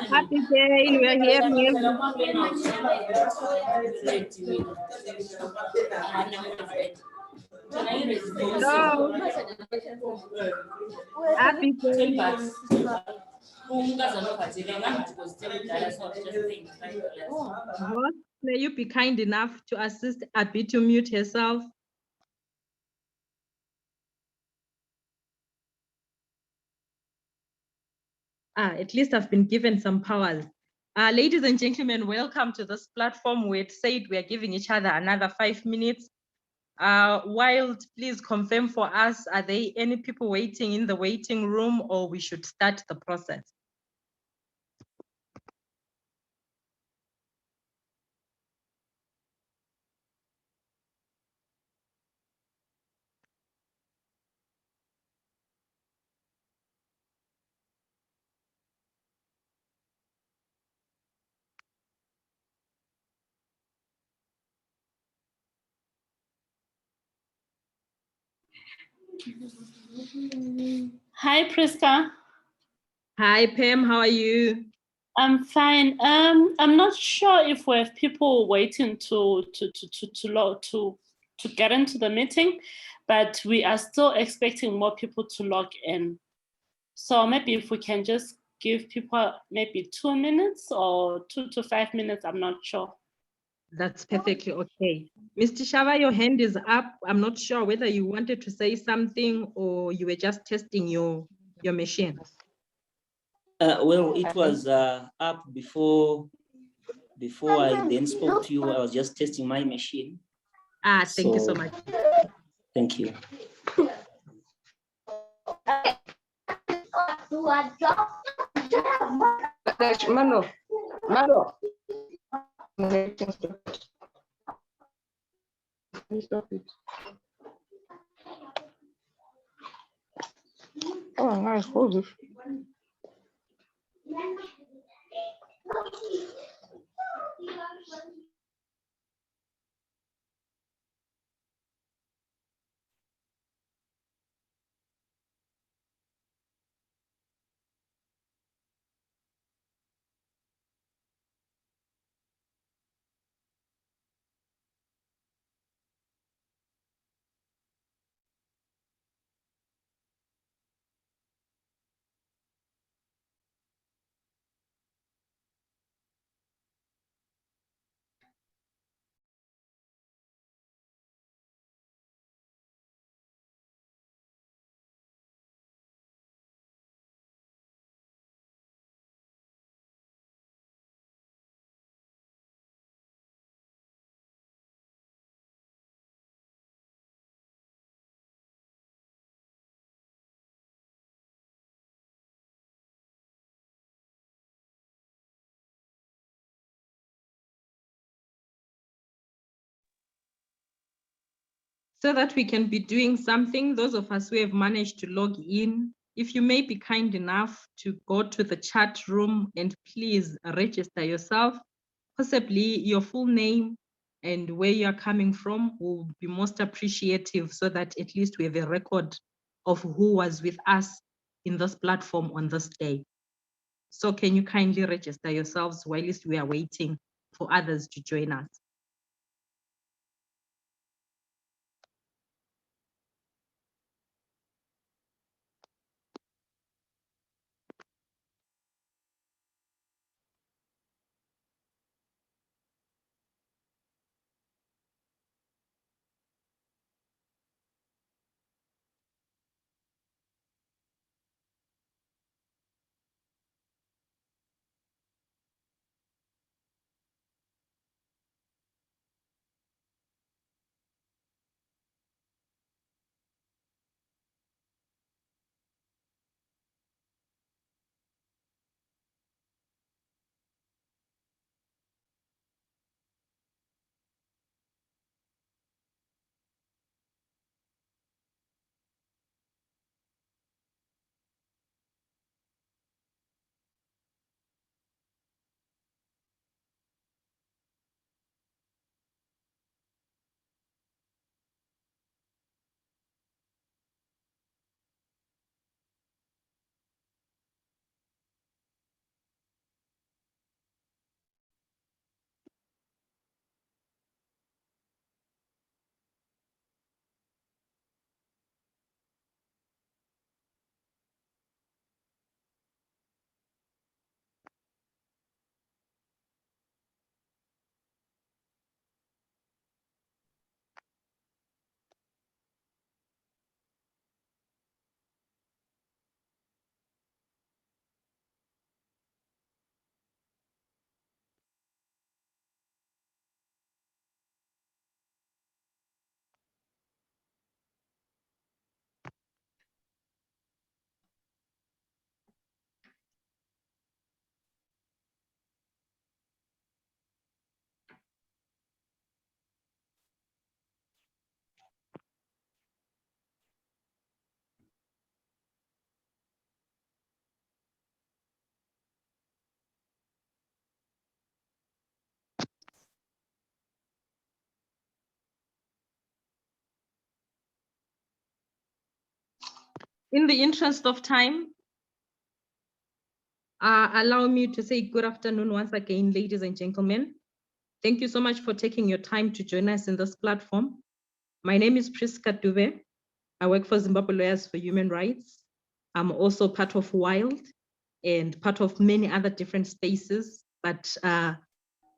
Happy day, we are here. Hello. Happy day. What? May you be kind enough to assist Abby to mute herself? At least I've been given some powers. Ladies and gentlemen, welcome to this platform. We had said we are giving each other another 5 minutes. Wild, please confirm for us, are there any people waiting in the waiting room, or we should start the process? Hi, Prisca. Hi, Pam, how are you? I'm fine. I'm not sure if we have people waiting to get into the meeting, but we are still expecting more people to log in. So maybe if we can just give people maybe 2 minutes or 2 to 5 minutes, I'm not sure. That's perfectly okay. Mr. Shava, your hand is up. I'm not sure whether you wanted to say something or you were just testing your machine. Well, it was up before I then spoke to you. I was just testing my machine. Thank you so much. Thank you. Mano. Oh, nice. Hold it. So that we can be doing something, those of us who have managed to log in, if you may be kind enough to go to the chat room and please register yourself, possibly your full name and where you're coming from will be most appreciative, so that at least we have a record of who was with us in this platform on this day. So can you kindly register yourselves while we are waiting for others to join us? In the interest of time, allow me to say good afternoon once again, ladies and gentlemen. Thank you so much for taking your time to join us in this platform. My name is Prisca Dube. I work for Zimbabwe Lawyers for Human Rights. I'm also part of WILD and part of many other different spaces, but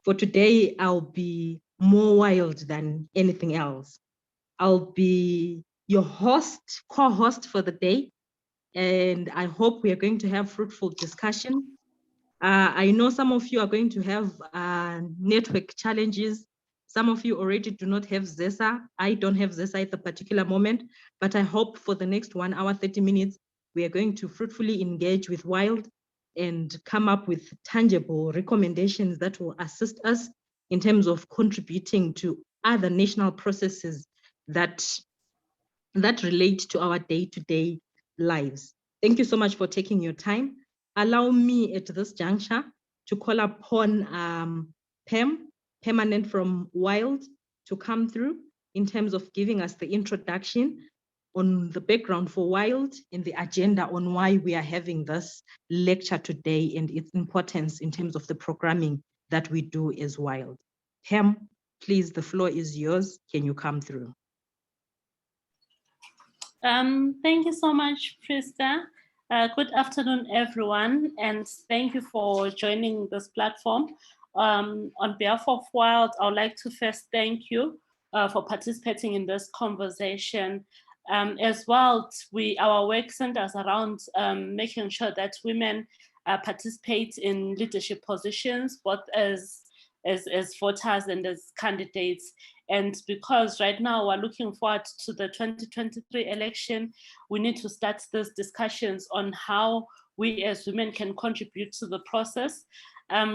for today, I'll be more wild than anything else. I'll be your host, co-host for the day, and I hope we are going to have fruitful discussion. I know some of you are going to have network challenges. Some of you already do not have ZESA. I don't have ZESA at the particular moment, but I hope for the next 1 hour, 30 minutes, we are going to fruitfully engage with WILD and come up with tangible recommendations that will assist us in terms of contributing to other national processes that relate to our day-to-day lives. Thank you so much for taking your time. Allow me at this juncture to call upon Pam, permanent from WILD, to come through in terms of giving us the introduction on the background for WILD and the agenda on why we are having this lecture today and its importance in terms of the programming that we do as WILD. Pam, please, the floor is yours. Can you come through? Thank you so much, Prisca. Good afternoon, everyone, and thank you for joining this platform. On behalf of WILD, I would like to first thank you for participating in this conversation. As well, our work centers around making sure that women participate in leadership positions, both as voters and as candidates. And because right now we're looking forward to the 2023 election, we need to start these discussions on how we as women can contribute to the process.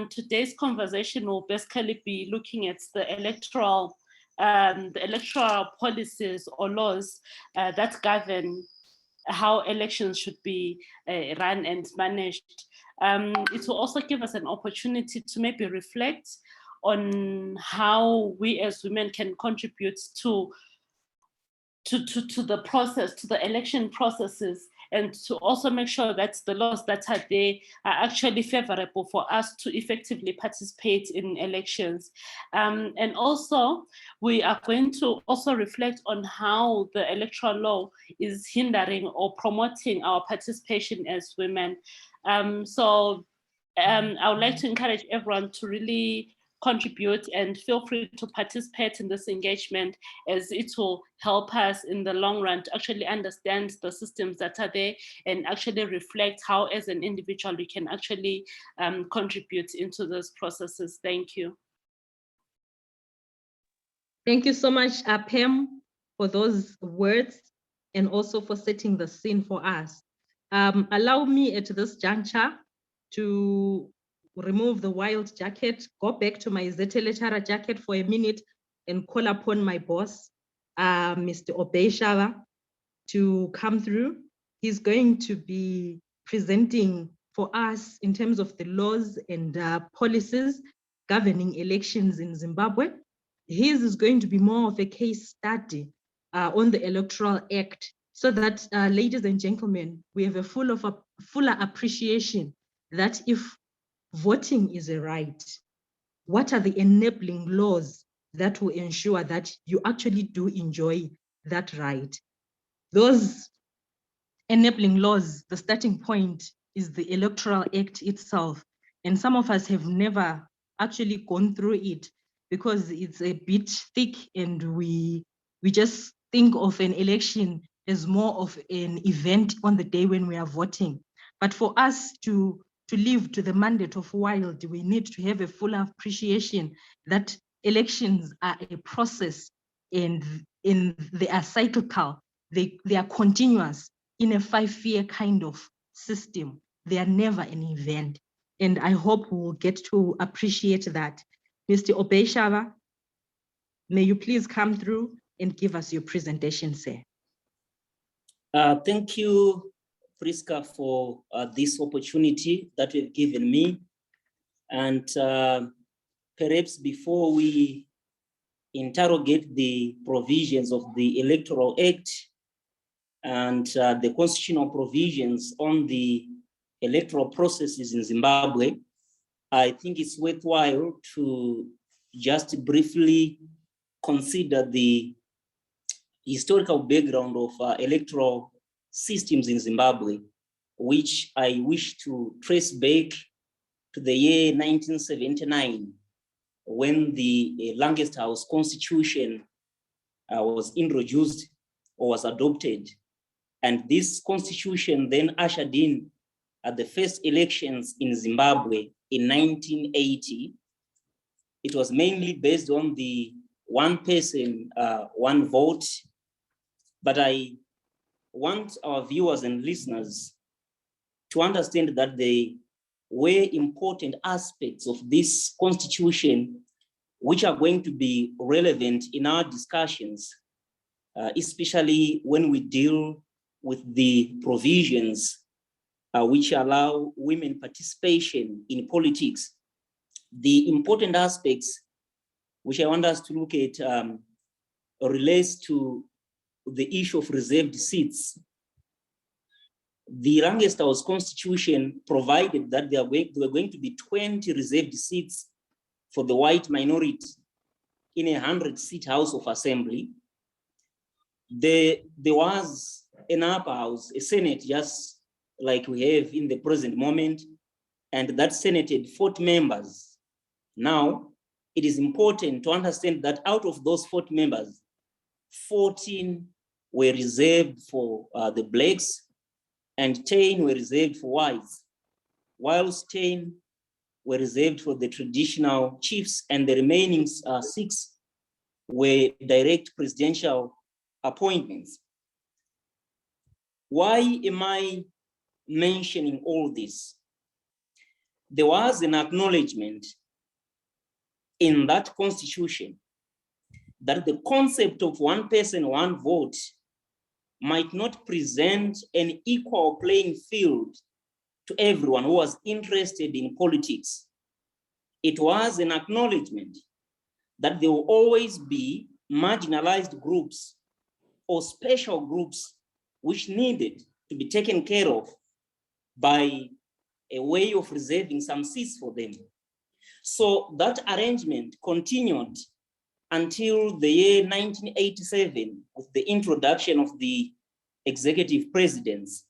Today's conversation will basically be looking at the electoral policies or laws that govern how elections should be run and managed. It will also give us an opportunity to maybe reflect on how we as women can contribute to the process, to the election processes, and to also make sure that the laws that are there are actually favorable for us to effectively participate in elections. And also, we are going to also reflect on how the electoral law is hindering or promoting our participation as women. I would like to encourage everyone to really contribute and feel free to participate in this engagement, as it will help us in the long run to actually understand the systems that are there and actually reflect how as an individual we can actually contribute into those processes. Thank you. Thank you so much, Pam, for those words and also for setting the scene for us. Allow me at this juncture to remove the WILD jacket, go back to my Shava jacket for a minute and call upon my boss, Mr. Shava, to come through. He's going to be presenting for us in terms of the laws and policies governing elections in Zimbabwe. His is going to be more of a case study on the Electoral Act, so that, ladies and gentlemen, we have a fuller appreciation that if voting is a right, what are the enabling laws that will ensure that you actually do enjoy that right? Those enabling laws, the starting point is the Electoral Act itself. And some of us have never actually gone through it because it's a bit thick, and we just think of an election as more of an event on the day when we are voting. But for us to live to the mandate of WILD, we need to have a full appreciation that elections are a process, and they are cyclical, they are continuous in a 5-year kind of system. They are never an event. And I hope we'll get to appreciate that. Mr. Shava, may you please come through and give us your presentation, sir. Thank you, Prisca, for this opportunity that you've given me. And perhaps before we interrogate the provisions of the Electoral Act, and the constitutional provisions on the electoral processes in Zimbabwe, I think it's worthwhile to just briefly consider the historical background of electoral systems in Zimbabwe, which I wish to trace back to the year 1979, when the Longest House Constitution was introduced or was adopted. And this constitution then ushered in the first elections in Zimbabwe in 1980. It was mainly based on the one person, one vote. But I want our viewers and listeners to understand that there were important aspects of this constitution which are going to be relevant in our discussions, especially when we deal with the provisions which allow women participation in politics. The important aspects which I want us to look at relates to the issue of reserved seats. The Longest House Constitution provided that there were going to be 20 reserved seats for the white minority in a 100-seat House of Assembly. There was an upper house, a Senate, just like we have in the present moment, and that Senate had 40 members. Now, it is important to understand that out of those 40 members, 14 were reserved for the blacks and 10 were reserved for whites, whilst 10 were reserved for the traditional chiefs, and the remaining 6 were direct presidential appointments. Why am I mentioning all this? There was an acknowledgement in that constitution that the concept of one person, one vote might not present an equal playing field to everyone who was interested in politics. It was an acknowledgement that there will always be marginalized groups or special groups which needed to be taken care of by a way of reserving some seats for them. So that arrangement continued until the year 1987 with the introduction of the executive presidents.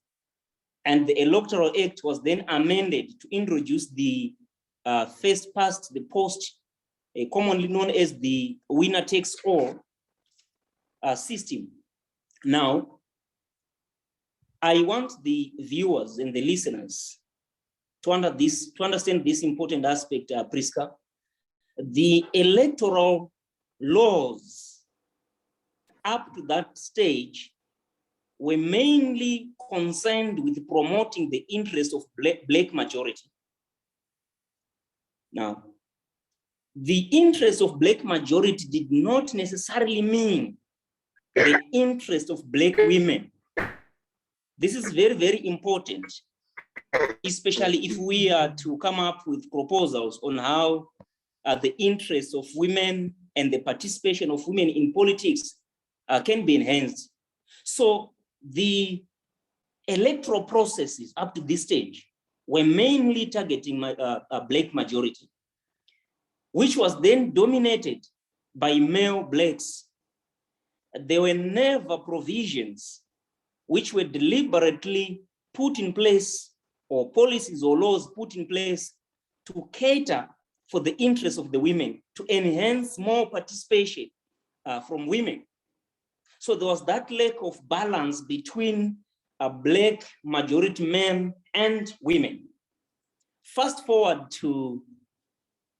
And the Electoral Act was then amended to introduce the first past the post, commonly known as the winner takes all system. Now, I want the viewers and the listeners to understand this important aspect, Prisca. The electoral laws up to that stage were mainly concerned with promoting the interest of black majority. Now, the interest of black majority did not necessarily mean the interest of black women. This is very, very important, especially if we are to come up with proposals on how the interests of women and the participation of women in politics can be enhanced. So the electoral processes up to this stage were mainly targeting a black majority, which was then dominated by male blacks. There were never provisions which were deliberately put in place, or policies or laws put in place to cater for the interests of the women, to enhance more participation from women. So there was that lack of balance between black majority men and women. Fast forward to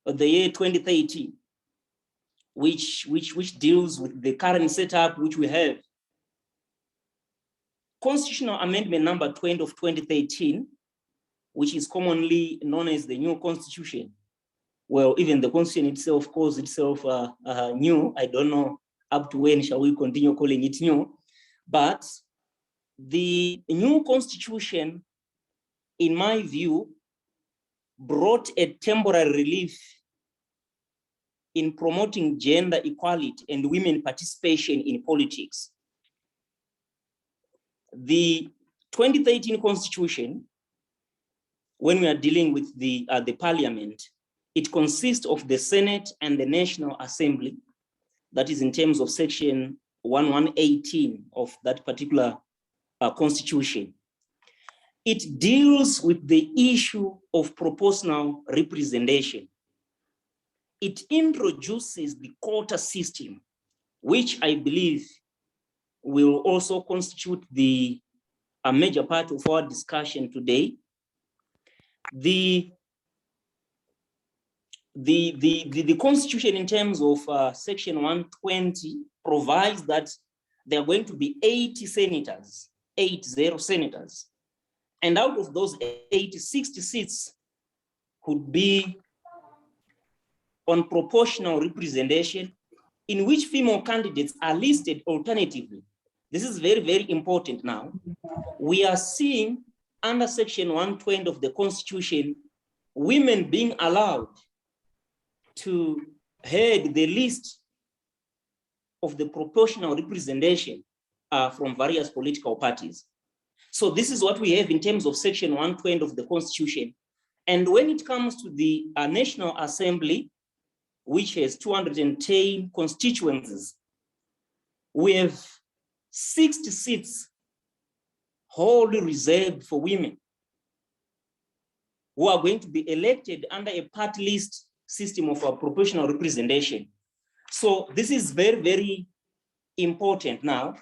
the year 2013, which deals with the current setup which we have. Constitutional Amendment number 20 of 2013, which is commonly known as the new constitution. Well, even the constitution itself calls itself new. I don't know up to when shall we continue calling it new, but the new constitution, in my view, brought a temporary relief in promoting gender equality and women participation in politics. The 2013 Constitution, when we are dealing with the Parliament, it consists of the Senate and the National Assembly. That is in terms of section 1118 of that particular Constitution. It deals with the issue of proportional representation. It introduces the quota system, which I believe will also constitute a major part of our discussion today. The Constitution in terms of section 120 provides that there are going to be 80 senators, 80 senators. And out of those 80, 60 seats could be on proportional representation in which female candidates are listed alternatively. This is very, very important now. We are seeing under section 120 of the Constitution, women being allowed to head the list of the proportional representation from various political parties. So this is what we have in terms of section 120 of the Constitution. And when it comes to the National Assembly, which has 210 constituencies, we have 60 seats wholly reserved for women who are going to be elected under a party list system of proportional representation. So this is very, very important now.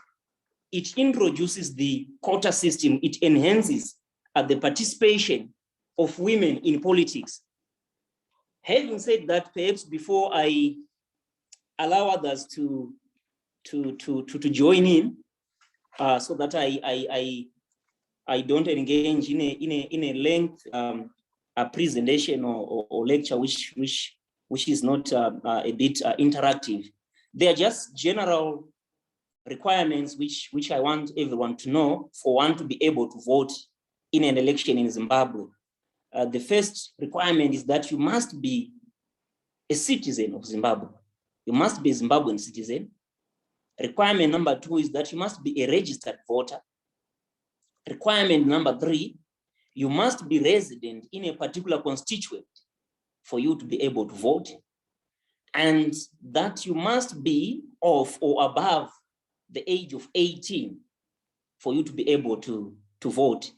It introduces the quota system. It enhances the participation of women in politics. Having said that, perhaps before I allow others to join in, so that I don't engage in a length a presentation or lecture which is not a bit interactive. They are just general requirements which I want everyone to know for one to be able to vote in an election in Zimbabwe. The first requirement is that you must be a citizen of Zimbabwe. You must be a Zimbabwean citizen. Requirement number 2 is that you must be a registered voter. Requirement number 3, you must be resident in a particular constituent for you to be able to vote. And that you must be of or above the age of 18 for you to be able to vote.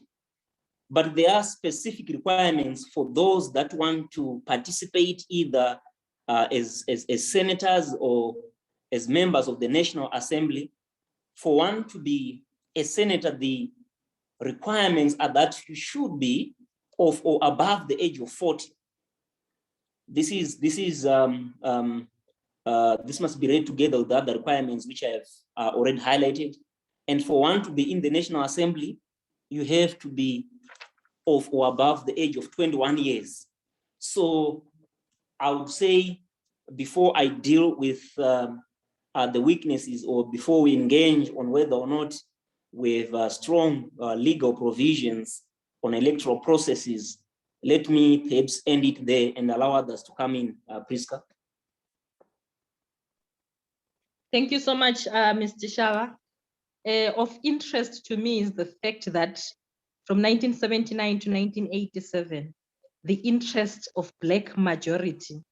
But there are specific requirements for those that want to participate either as senators or as members of the National Assembly. For one to be a senator, the requirements are that you should be of or above the age of 40. This must be read together with the other requirements which I have already highlighted. And for one to be in the National Assembly, you have to be of or above the age of 21 years. So I would say, before I deal with the weaknesses, or before we engage on whether or not we have strong legal provisions on electoral processes, let me perhaps end it there and allow others to come in. Prisca. Thank you so much, Mr. Shava. Of interest to me is the fact that from 1979 to 1987, the interest of Black majority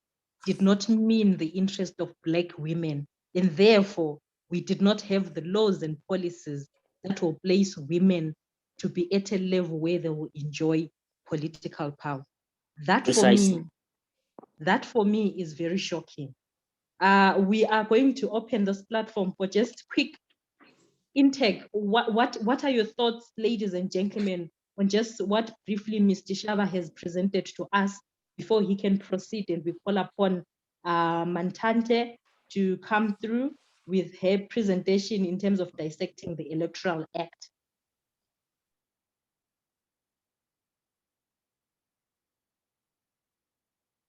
did not mean the interest of Black women. And therefore, we did not have the laws and policies that will place women to be at a level where they will enjoy political power. That for me is very shocking. We are going to open this platform for just quick intake. What are your thoughts, ladies and gentlemen, on just what briefly Mr. Shava has presented to us before he can proceed, and we call upon Mantate to come through with her presentation in terms of dissecting the Electoral Act.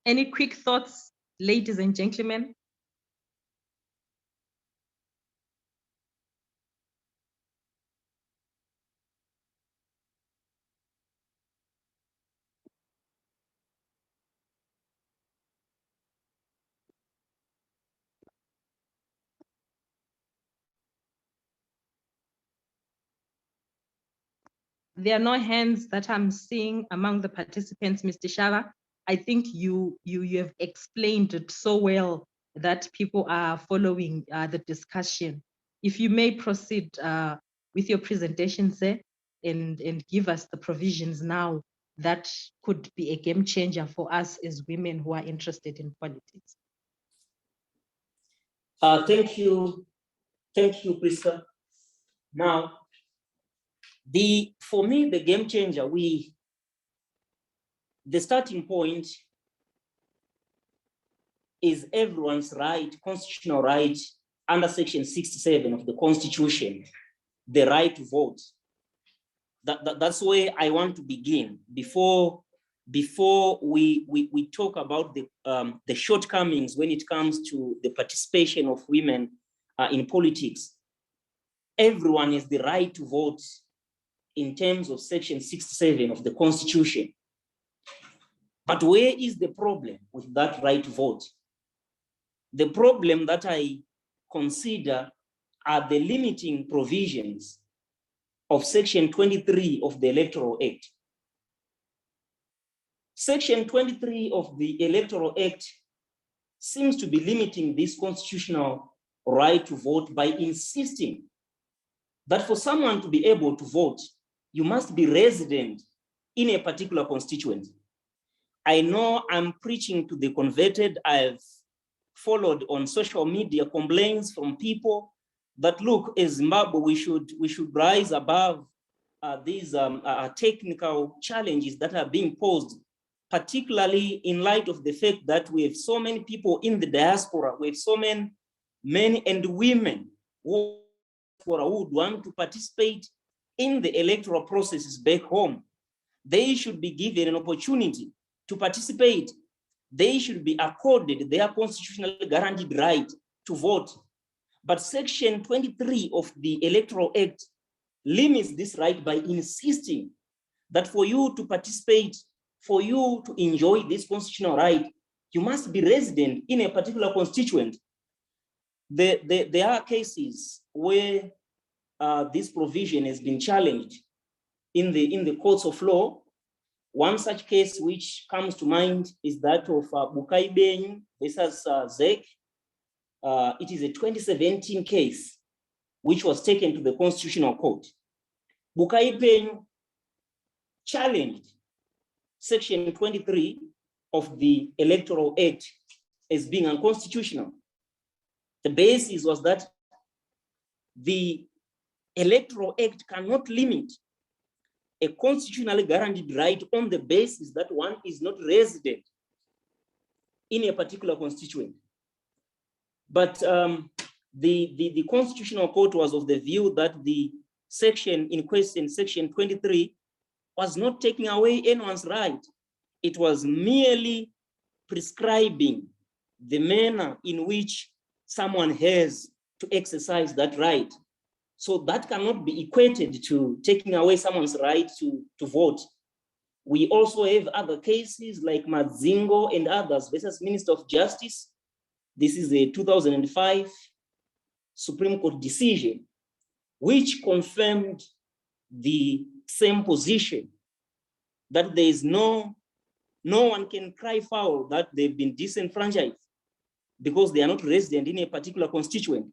Any quick thoughts, ladies and gentlemen? there are no hands that I'm seeing among the participants, Mr. Shava. I think you have explained it so well that people are following the discussion. If you may proceed with your presentation, sir, and give us the provisions now that could be a game changer for us as women who are interested in politics. Thank you, Prisca. Now, for me, the game changer, the starting point is everyone's right, constitutional right, under Section 67 of the Constitution, the right to vote. That's where I want to begin before we talk about the shortcomings when it comes to the participation of women in politics. Everyone has the right to vote in terms of Section 67 of the Constitution. But where is the problem with that right to vote? The problem that I consider are the limiting provisions of Section 23 of the Electoral Act. Section 23 of the Electoral Act seems to be limiting this constitutional right to vote by insisting that for someone to be able to vote, you must be resident in a particular constituency. I know I'm preaching to the converted. I've followed on social media complaints from people that, look, as Zimbabwe, we should rise above these technical challenges that are being posed, particularly in light of the fact that we have so many people in the diaspora, we have so many men and women who would want to participate in the electoral processes back home. They should be given an opportunity to participate. They should be accorded their constitutionally guaranteed right to vote. But Section 23 of the Electoral Act limits this right by insisting that for you to participate, for you to enjoy this constitutional right, you must be resident in a particular constituent. There are cases where this provision has been challenged in the courts of law. One such case which comes to mind is that of Bukai versus Zek. It is a 2017 case which was taken to the Constitutional Court. Bukai challenged Section 23 of the Electoral Act as being unconstitutional. The basis was that the Electoral Act cannot limit a constitutionally guaranteed right on the basis that one is not resident in a particular constituent. But the Constitutional Court was of the view that the section in question, Section 23, was not taking away anyone's right. It was merely prescribing the manner in which someone has to exercise that right. So that cannot be equated to taking away someone's right to vote. We also have other cases like Madzingo and others versus Minister of Justice. This is a 2005 Supreme Court decision, which confirmed the same position, that there is no one can cry foul that they've been disenfranchised because they are not resident in a particular constituent.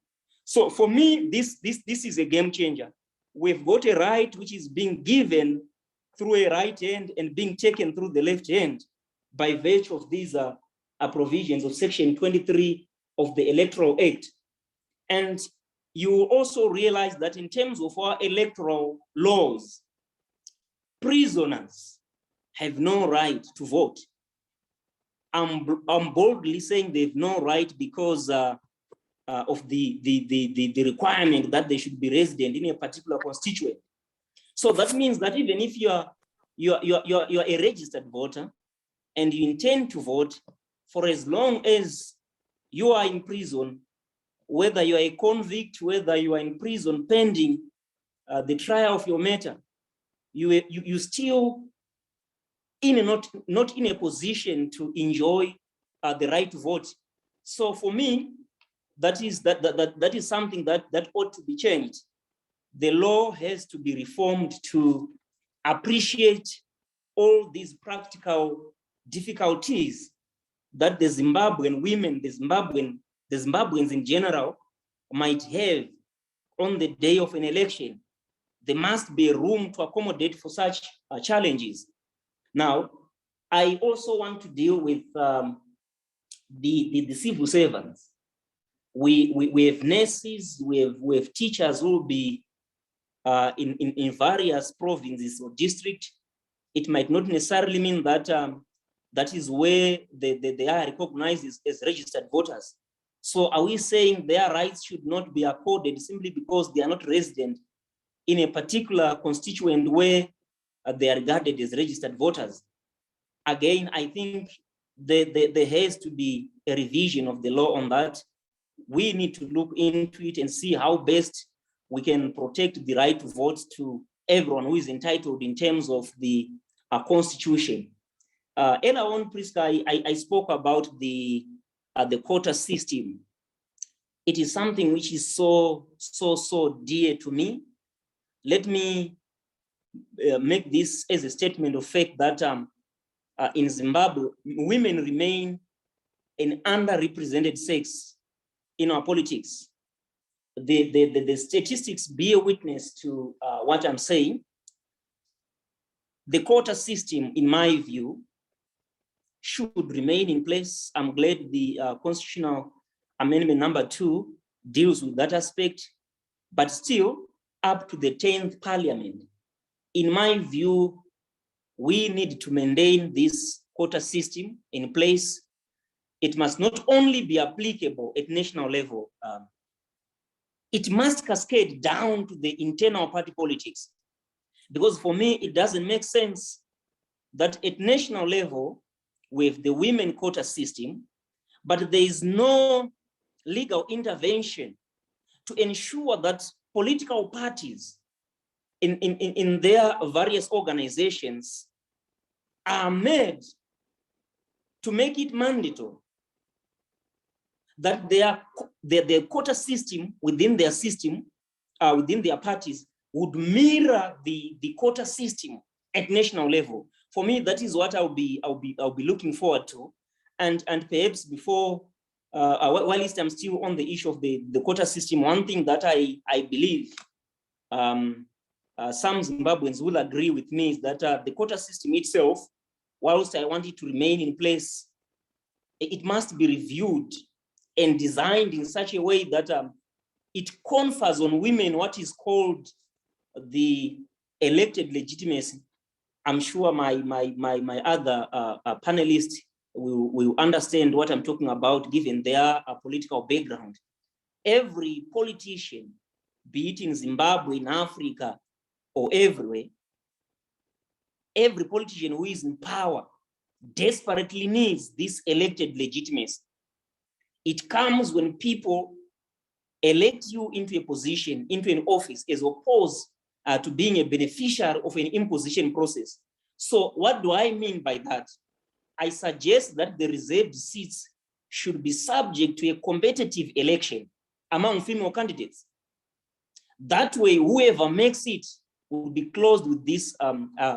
So for me, this is a game changer. We've got a right which is being given through a right hand and being taken through the left hand by virtue of these provisions of Section 23 of the Electoral Act. And you will also realize that in terms of our electoral laws, prisoners have no right to vote. I'm boldly saying they have no right because of the requirement that they should be resident in a particular constituent. So that means that even if you are a registered voter and you intend to vote, for as long as you are in prison, whether you are a convict, whether you are in prison pending the trial of your matter, you still not in a position to enjoy the right to vote. So for me, that is something that ought to be changed. The law has to be reformed to appreciate all these practical difficulties that the Zimbabwean women, the Zimbabweans in general might have on the day of an election. There must be room to accommodate for such challenges. Now, I also want to deal with the civil servants. We have nurses, we have teachers who will be in various provinces or districts. It might not necessarily mean that that is where they are recognized as registered voters. So are we saying their rights should not be accorded simply because they are not resident in a particular constituent where they are regarded as registered voters? Again, I think there has to be a revision of the law on that. We need to look into it and see how best we can protect the right to vote to everyone who is entitled in terms of the constitution. Earlier on, Prisca, I spoke about the quota system. It is something which is so dear to me. Let me make this as a statement of fact that in Zimbabwe, women remain an underrepresented sex in our politics. The statistics bear witness to what I'm saying. The quota system, in my view, should remain in place. I'm glad the constitutional amendment number 2 deals with that aspect, but still up to the 10th parliament. In my view, we need to maintain this quota system in place. It must not only be applicable at national level, it must cascade down to the internal party politics. Because for me, it doesn't make sense that at national level, with the women quota system, but there is no legal intervention to ensure that political parties in their various organizations are made to make it mandatory that their quota system within their system, within their parties, would mirror the quota system at national level. For me, that is what I'll be looking forward to, and perhaps before, while I'm still on the issue of the quota system, one thing that I believe some Zimbabweans will agree with me is that the quota system itself, whilst I want it to remain in place, it must be reviewed and designed in such a way that it confers on women what is called the elected legitimacy. I'm sure my other panelists will understand what I'm talking about given their political background. Every politician, be it in Zimbabwe, in Africa, or everywhere, every politician who is in power desperately needs this elected legitimacy. It comes when people elect you into a position, into an office, as opposed to being a beneficiary of an imposition process. So what do I mean by that? I suggest that the reserved seats should be subject to a competitive election among female candidates. That way, whoever makes it will be closed with this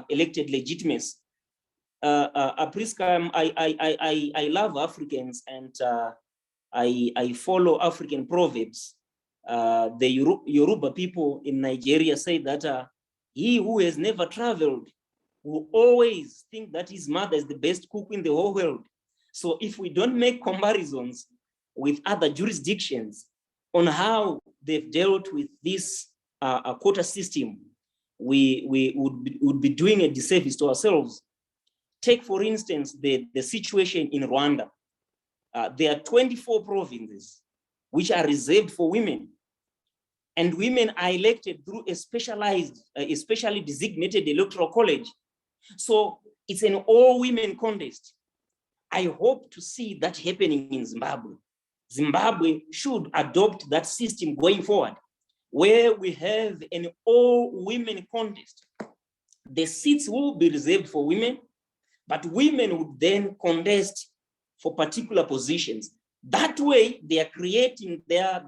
elected legitimacy. Prisca, I love Africans, and I follow African proverbs. The Yoruba people in Nigeria say that he who has never traveled will always think that his mother is the best cook in the whole world. So if we don't make comparisons with other jurisdictions on how they've dealt with this quota system, we would be doing a disservice to ourselves. Take, for instance, the situation in Rwanda. There are 24 provinces which are reserved for women. And women are elected through a specially designated electoral college. So it's an all-women contest. I hope to see that happening in Zimbabwe. Zimbabwe should adopt that system going forward, where we have an all-women contest. The seats will be reserved for women, but women would then contest for particular positions. That way, they are creating their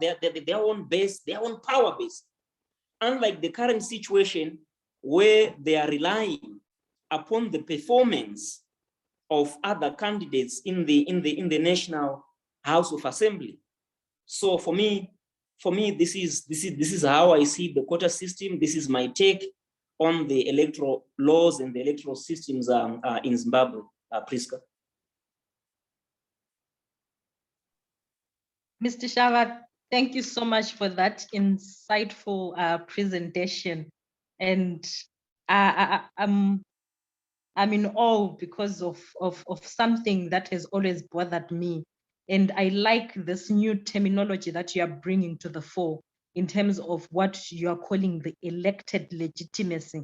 own base, their own power base. Unlike the current situation where they are relying upon the performance of other candidates in the National House of Assembly. So for me, this is how I see the quota system. This is my take on the electoral laws and the electoral systems in Zimbabwe, Prisca. Mr. Shava, thank you so much for that insightful presentation. And I'm in awe because of something that has always bothered me. And I like this new terminology that you are bringing to the fore in terms of what you are calling the elected legitimacy.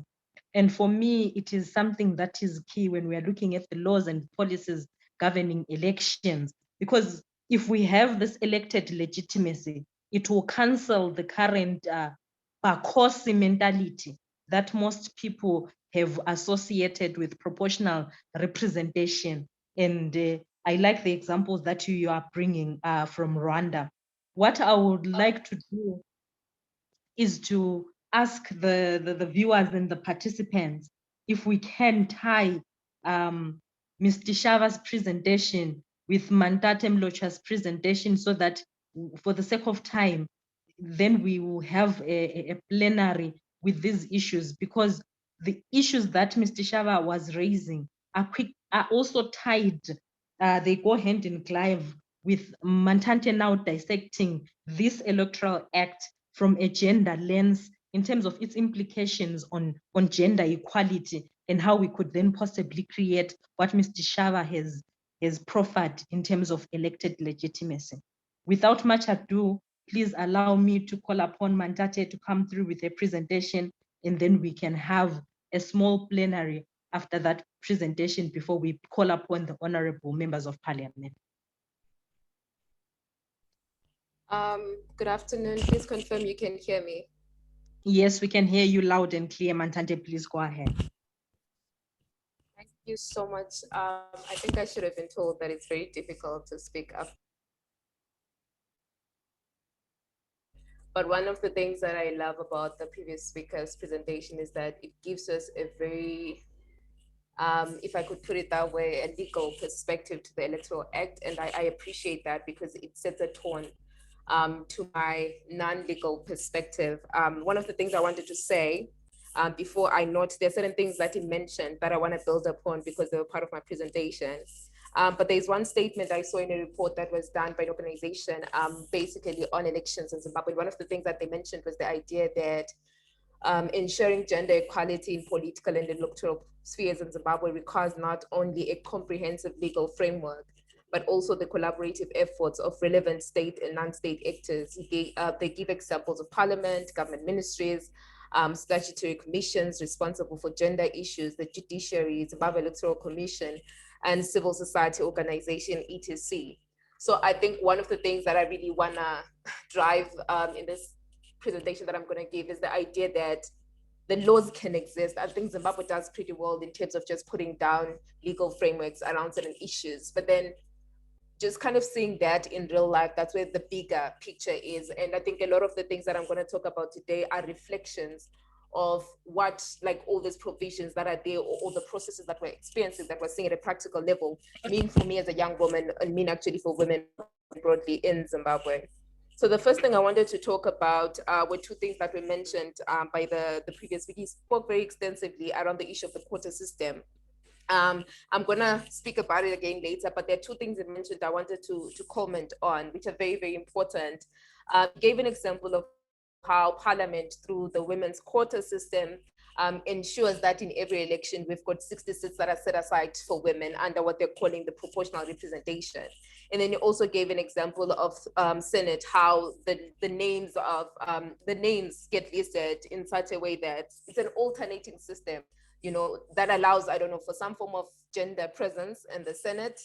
And for me, it is something that is key when we are looking at the laws and policies governing elections, because if we have this elected legitimacy, it will cancel the current Bakosi mentality that most people have associated with proportional representation. And I like the examples that you are bringing from Rwanda. What I would like to do is to ask the viewers and the participants if we can tie Mr. Shava's presentation with Mantate Mlotshwa's presentation, so that for the sake of time, then we will have a plenary with these issues, because the issues that Mr. Shava was raising are also tied, they go hand in glove with Mantate now dissecting this electoral act from a gender lens in terms of its implications on gender equality, and how we could then possibly create what Mr. Shava has proffered in terms of elected legitimacy. Without much ado, please allow me to call upon Mantate to come through with a presentation, and then we can have a small plenary after that presentation before we call upon the honorable members of parliament. Good afternoon. Please confirm you can hear me. Yes, we can hear you loud and clear. Mantate, please go ahead. Thank you so much. I think I should have been told that it's very difficult to speak up. But one of the things that I love about the previous speaker's presentation is that it gives us a very, if I could put it that way, a legal perspective to the Electoral Act. And I appreciate that, because it sets a tone to my non-legal perspective. One of the things I wanted to say before I note, there are certain things that he mentioned that I want to build upon because they were part of my presentation. But there's one statement I saw in a report that was done by an organization basically on elections in Zimbabwe. One of the things that they mentioned was the idea that ensuring gender equality in political and electoral spheres in Zimbabwe requires not only a comprehensive legal framework, but also the collaborative efforts of relevant state and non-state actors. They give examples of parliament, government ministries, statutory commissions responsible for gender issues, the judiciary, Zimbabwe Electoral Commission, and civil society organization, etc. So I think one of the things that I really wanna drive in this presentation that I'm gonna give is the idea that the laws can exist. I think Zimbabwe does pretty well in terms of just putting down legal frameworks around certain issues, but then just kind of seeing that in real life, that's where the bigger picture is. And I think a lot of the things that I'm going to talk about today are reflections of what, like, all these provisions that are there, or all the processes that we're experiencing, that we're seeing at a practical level, mean for me as a young woman, and mean actually for women broadly in Zimbabwe. So the first thing I wanted to talk about were two things that were mentioned by the previous speaker. He spoke very extensively around the issue of the quota system. I'm gonna speak about it again later, but there are two things he mentioned I wanted to comment on, which are very, very important. He gave an example of how Parliament, through the women's quota system, ensures that in every election, we've got 60 seats that are set aside for women under what they're calling the proportional representation. And then he also gave an example of Senate, how the names get listed in such a way that it's an alternating system, you know, that allows, I don't know, for some form of gender presence in the Senate.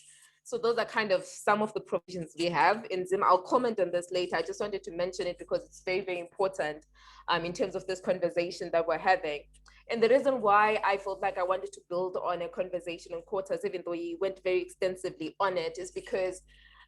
So those are kind of some of the provisions we have in Zim. I'll comment on this later. I just wanted to mention it because it's very, very important in terms of this conversation that we're having. And the reason why I felt like I wanted to build on a conversation on quotas, even though he went very extensively on it, is because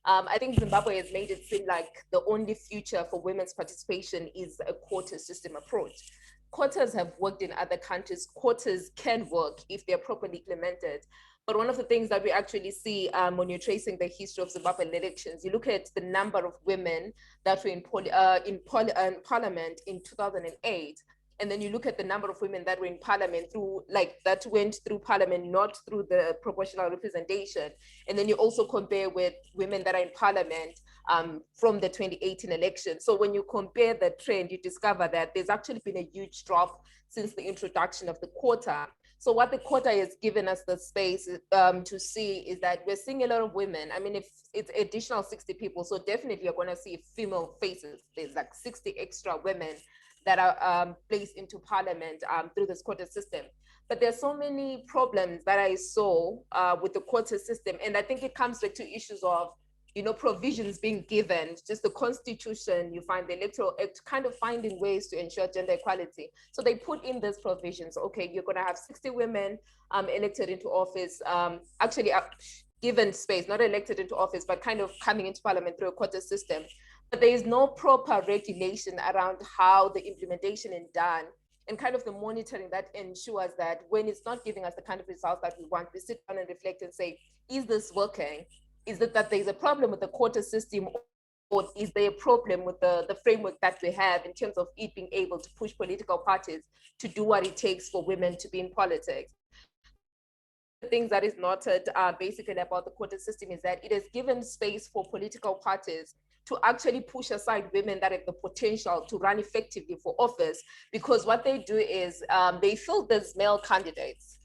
I think Zimbabwe has made it seem like the only future for women's participation is a quota system approach. quotas have worked in other countries. Quotas can work if they're properly implemented. But one of the things that we actually see when you're tracing the history of Zimbabwean elections, you look at the number of women that were in parliament in 2008, and then you look at the number of women that were in parliament that went through parliament, not through the proportional representation. And then you also compare with women that are in parliament from the 2018 election. So when you compare the trend, you discover that there's actually been a huge drop since the introduction of the quota. So what the quota has given us the space to see is that we're seeing a lot of women. I mean, if it's additional 60 people, so definitely you're going to see female faces. There's like 60 extra women that are placed into parliament through this quota system. But there's so many problems that I saw with the quota system. And I think it comes back to issues of, provisions being given, just the constitution, you find the electoral act kind of finding ways to ensure gender equality. So they put in these provisions. Okay, you're going to have 60 women elected into office, given space, not elected into office, but kind of coming into parliament through a quota system. But there is no proper regulation around how the implementation is done and kind of the monitoring that ensures that when it's not giving us the kind of results that we want, we sit down and reflect and say, is this working? Is it that there's a problem with the quota system, or is there a problem with the framework that we have in terms of it being able to push political parties to do what it takes for women to be in politics? The things that is noted basically about the quota system is that it has given space for political parties to actually push aside women that have the potential to run effectively for office, because what they do is they fill these male candidates.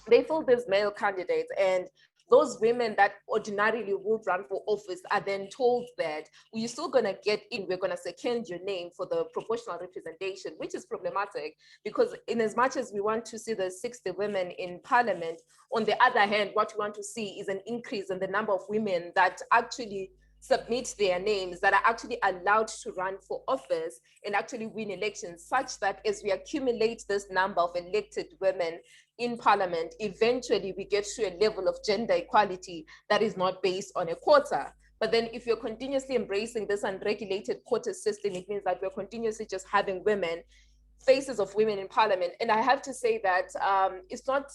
They fill these male candidates, and those women that ordinarily would run for office are then told that, well, you're still going to get in, we're going to second your name for the proportional representation, which is problematic, because in as much as we want to see the 60 women in parliament, on the other hand, what we want to see is an increase in the number of women that actually submit their names, that are actually allowed to run for office and actually win elections, such that as we accumulate this number of elected women in parliament, eventually we get to a level of gender equality that is not based on a quota. But then if you're continuously embracing this unregulated quota system, it means that we're continuously just having women, faces of women in parliament. And I have to say that it's not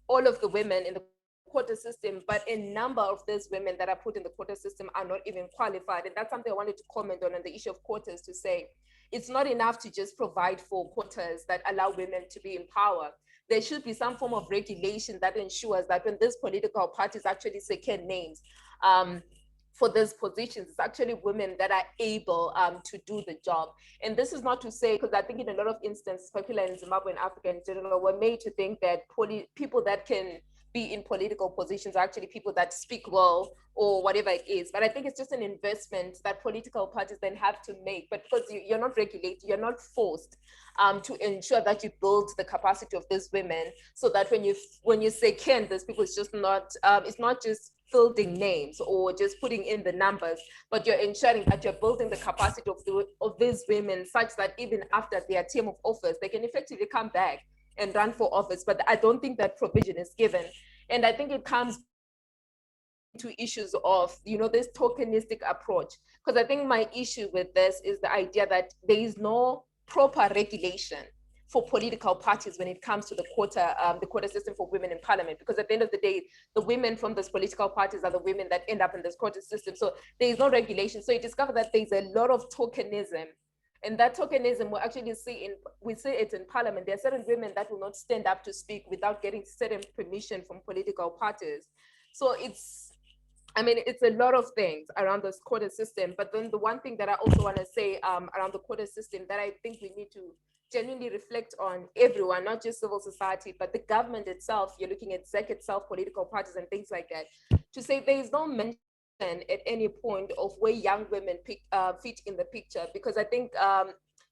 all of the women in the quota system, but a number of those women that are put in the quota system are not even qualified. And that's something I wanted to comment on the issue of quotas, to say it's not enough to just provide for quotas that allow women to be in power. There should be some form of regulation that ensures that when these political parties actually second names for these positions, it's actually women that are able to do the job. And this is not to say, because I think in a lot of instances, particularly in Zimbabwe and Africa in general, we're made to think that people that can be in political positions are actually people that speak well or whatever it is. But I think it's just an investment that political parties then have to make. But because you're not regulated, you're not forced to ensure that you build the capacity of these women, so that when you say can, these people, it's not just fielding names or just putting in the numbers, but you're ensuring that you're building the capacity of these women such that even after their term of office, they can effectively come back and run for office. But I don't think that provision is given. And I think it comes to issues of, this tokenistic approach. Because I think my issue with this is the idea that there is no proper regulation for political parties when it comes to the quota system for women in parliament. Because at the end of the day, the women from those political parties are the women that end up in this quota system. So there is no regulation. So you discover that there's a lot of tokenism. And that tokenism we actually see it in parliament. There are certain women that will not stand up to speak without getting certain permission from political parties. So it's a lot of things around this quota system. But then the one thing that I also want to say around the quota system that I think we need to genuinely reflect on, everyone, not just civil society, but the government itself. You're looking at ZEC itself, political parties and things like that, to say there is no mention at any point of where young women fit in the picture. Because I think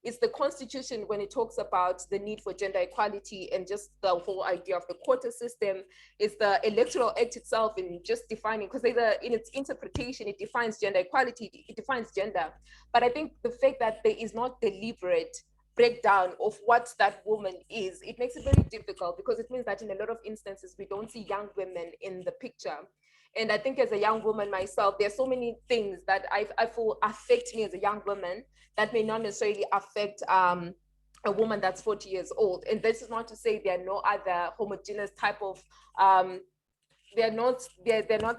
it's the constitution when it talks about the need for gender equality and just the whole idea of the quota system. It's the electoral act itself in just defining, because in its interpretation, it defines gender equality, it defines gender. But I think the fact that there is not deliberate breakdown of what that woman is, it makes it very difficult, because it means that in a lot of instances, we don't see young women in the picture. And I think as a young woman myself, there are so many things that I feel affect me as a young woman that may not necessarily affect a woman that's 40 years old. And this is not to say there are no other homogeneous type of, they're not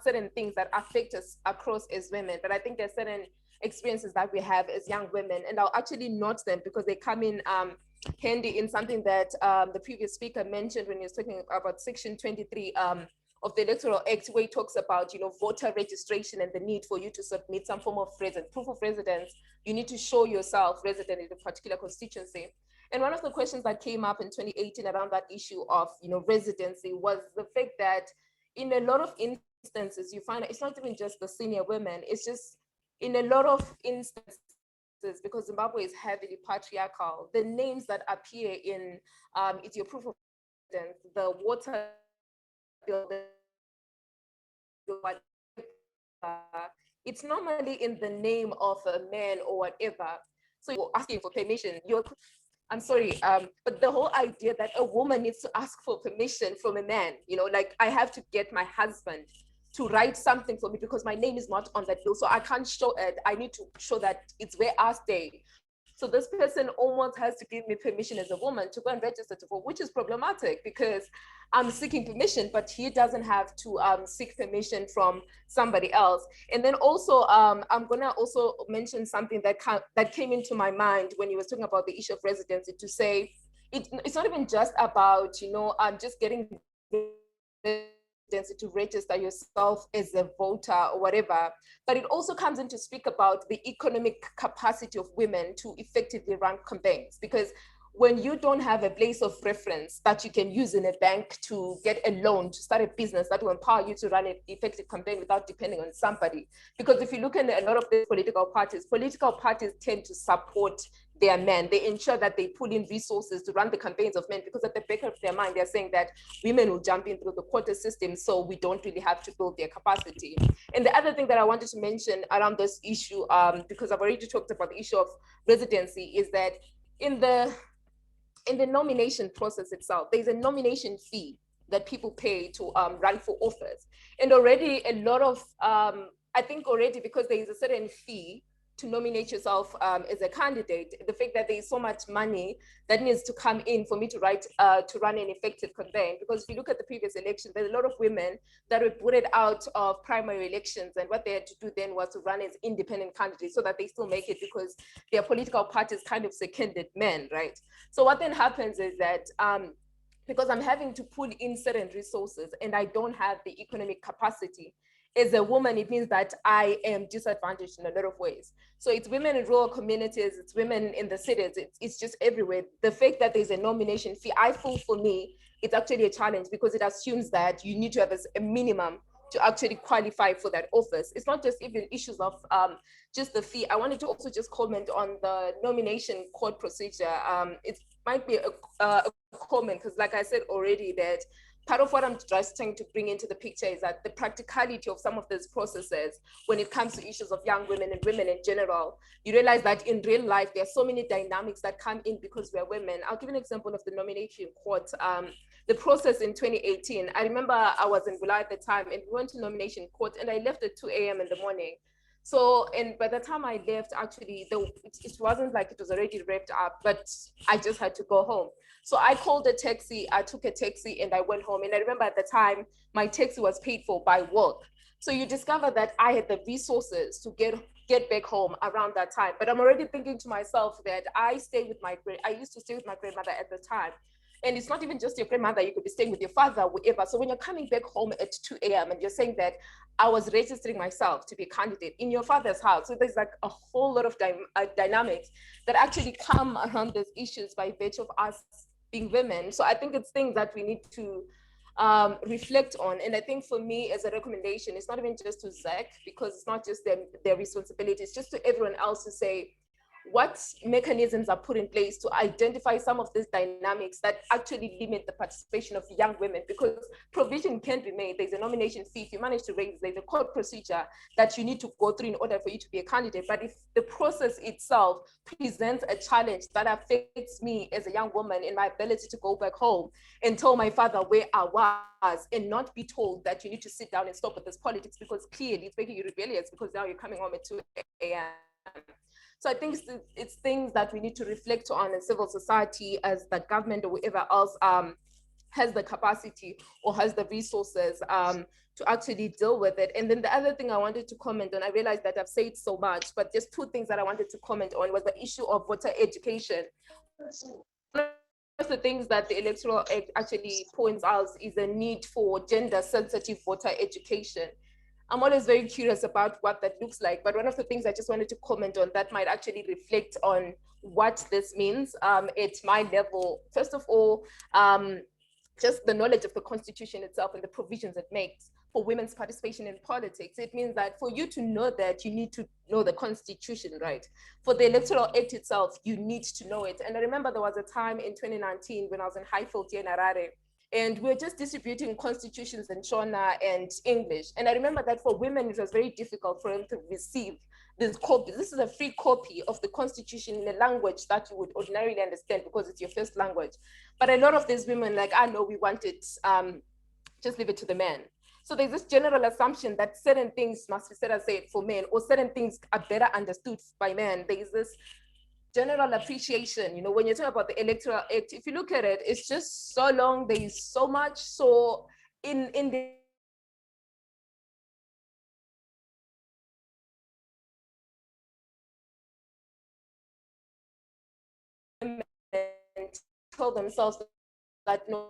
certain things that affect us across as women, but I think there's certain experiences that we have as young women, and I'll actually note them because they come in handy in something that the previous speaker mentioned when he was talking about section 23 of the Electoral Act, where he talks about, you know, voter registration and the need for you to submit some form of proof of residence. You need to show yourself resident in a particular constituency. And one of the questions that came up in 2018 around that issue of, you know, residency was the fact that in a lot of instances, you find it's not even just the senior women, it's just in a lot of instances, because Zimbabwe is heavily patriarchal, the names that appear in it's your proof of residence, the water bill, it's normally in the name of a man or whatever. So you're asking for permission. I'm sorry, but the whole idea that a woman needs to ask for permission from a man, you know, like I have to get my husband to write something for me because my name is not on that bill. So I can't show it. I need to show that it's where I stay. So this person almost has to give me permission as a woman to go and register to vote, which is problematic because I'm seeking permission, but he doesn't have to seek permission from somebody else. And then also, I'm gonna also mention something that came into my mind when he was talking about the issue of residency, to say it's not even just about, you know, just getting to register yourself as a voter or whatever, but it also comes in to speak about the economic capacity of women to effectively run campaigns. Because when you don't have a place of reference that you can use in a bank to get a loan to start a business that will empower you to run an effective campaign without depending on somebody. Because if you look at a lot of the political parties tend to support their men. They ensure that they pull in resources to run the campaigns of men, because at the back of their mind, they're saying that women will jump in through the quota system, so we don't really have to build their capacity. And the other thing that I wanted to mention around this issue, because I've already talked about the issue of residency, is that in the nomination process itself, there's a nomination fee that people pay to run for office. And already a lot of, I think already because there is a certain fee to nominate yourself as a candidate, the fact that there is so much money that needs to come in for me to run an effective campaign. Because if you look at the previous election, there's a lot of women that were booted out of primary elections, and what they had to do then was to run as independent candidates so that they still make it, because their political parties kind of seconded men, right? So what then happens is that because I'm having to pull in certain resources and I don't have the economic capacity, as a woman, it means that I am disadvantaged in a lot of ways. So it's women in rural communities, it's women in the cities, it's just everywhere. The fact that there's a nomination fee, I feel for me, it's actually a challenge, because it assumes that you need to have a minimum to actually qualify for that office. It's not just even issues of just the fee. I wanted to also just comment on the nomination court procedure. It might be a comment, because like I said already, that part of what I'm just trying to bring into the picture is that the practicality of some of these processes, when it comes to issues of young women and women in general, you realize that in real life, there are so many dynamics that come in because we're women. I'll give an example of the nomination court. The process in 2018, I remember I was in Bula at the time, and we went to nomination court, and I left at 2 a.m. in the morning. So, and by the time I left, actually, it wasn't like it was already wrapped up, but I just had to go home. So I called a taxi, I took a taxi, and I went home. And I remember at the time, my taxi was paid for by work. So you discover that I had the resources to get back home around that time. But I'm already thinking to myself that I used to stay with my grandmother at the time. And it's not even just your grandmother, you could be staying with your father, whatever. So when you're coming back home at 2 a.m. and you're saying that I was registering myself to be a candidate in your father's house. So there's like a whole lot of dynamics that actually come around these issues by virtue of us being women. So I think it's things that we need to reflect on. And I think for me as a recommendation, it's not even just to ZAC, because it's not just their responsibility, it's just to everyone else to say, what mechanisms are put in place to identify some of these dynamics that actually limit the participation of young women, because provision can be made. There's a nomination fee. If you manage to raise, there's a court procedure that you need to go through in order for you to be a candidate. But if the process itself presents a challenge that affects me as a young woman in my ability to go back home and tell my father where I was, and not be told that you need to sit down and stop with this politics, because clearly it's making you rebellious because now you're coming home at 2 a.m. So I think it's things that we need to reflect on as civil society, as the government or whoever else has the capacity or has the resources to actually deal with it. And then the other thing I wanted to comment on, I realized that I've said so much, but just two things that I wanted to comment on was the issue of voter education. One of the things that the Electoral Act actually points out is the need for gender-sensitive voter education. I'm always very curious about what that looks like, but one of the things I just wanted to comment on that might actually reflect on what this means at my level. First of all, just the knowledge of the Constitution itself and the provisions it makes for women's participation in politics. It means that for you to know that, you need to know the Constitution, right? For the Electoral Act itself, you need to know it. And I remember there was a time in 2019 when I was in Highfield here in Harare, and we were just distributing constitutions in Shona and English. And I remember that for women, it was very difficult for them to receive this copy. This is a free copy of the Constitution in a language that you would ordinarily understand because it's your first language. But a lot of these women, like, I know we want it, just leave it to the man. So there's this general assumption that certain things must be set aside for men, or certain things are better understood by men. There's this general appreciation, you know, when you talk about the Electoral Act, if you look at it, it's just so long, there is so much. So in the tell themselves that no,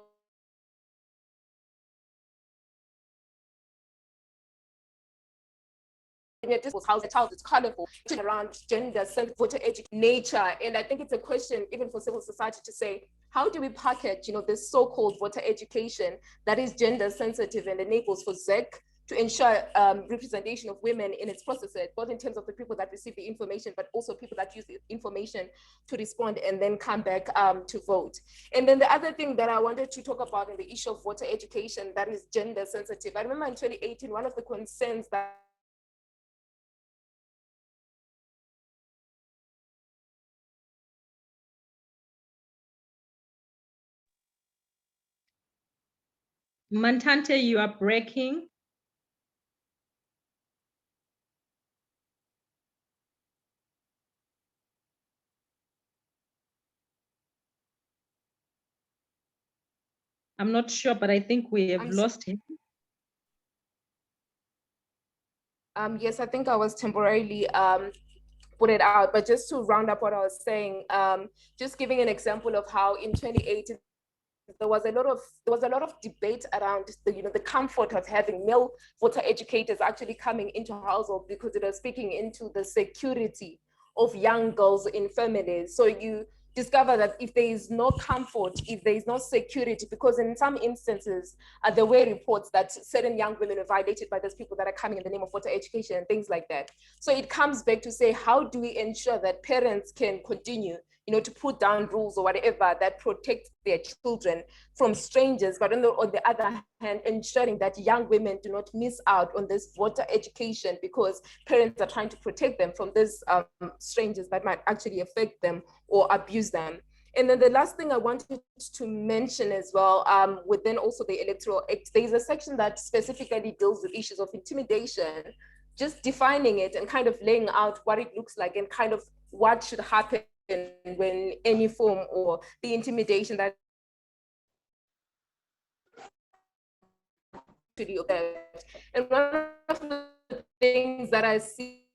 this was how the child is colorful around gender, voter education, nature. And I think it's a question even for civil society to say, how do we package, you know, this so-called voter education that is gender sensitive and enables for ZEC to ensure representation of women in its processes, both in terms of the people that receive the information, but also people that use the information to respond and then come back to vote. And then the other thing that I wanted to talk about in the issue of voter education that is gender sensitive, I remember in 2018, one of the concerns that Mantate, you are breaking. I'm not sure, but I think we have lost him. Yes, I think I was temporarily put it out, but just to round up what I was saying, just giving an example of how in 2018 there was a lot of debate around the comfort of having male voter educators actually coming into household, because it was speaking into the security of young girls in families. So you discover that if there is no comfort, if there is no security, because in some instances, there were reports that certain young women are violated by those people that are coming in the name of voter education and things like that. So it comes back to say, how do we ensure that parents can continue, to put down rules or whatever that protect their children from strangers, but on the other hand, ensuring that young women do not miss out on this voter education because parents are trying to protect them from these strangers that might actually affect them or abuse them. And then the last thing I wanted to mention as well, within also the Electoral Act, there's a section that specifically deals with issues of intimidation, just defining it and kind of laying out what it looks like and kind of what should happen when any form or the intimidation that and one of the things that I see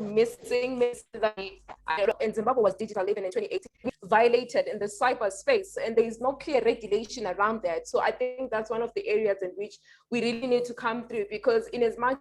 missing in Zimbabwe was digital even in 2018 violated in the cyberspace, and there is no clear regulation around that. So I think that's one of the areas in which we really need to come through, because in as much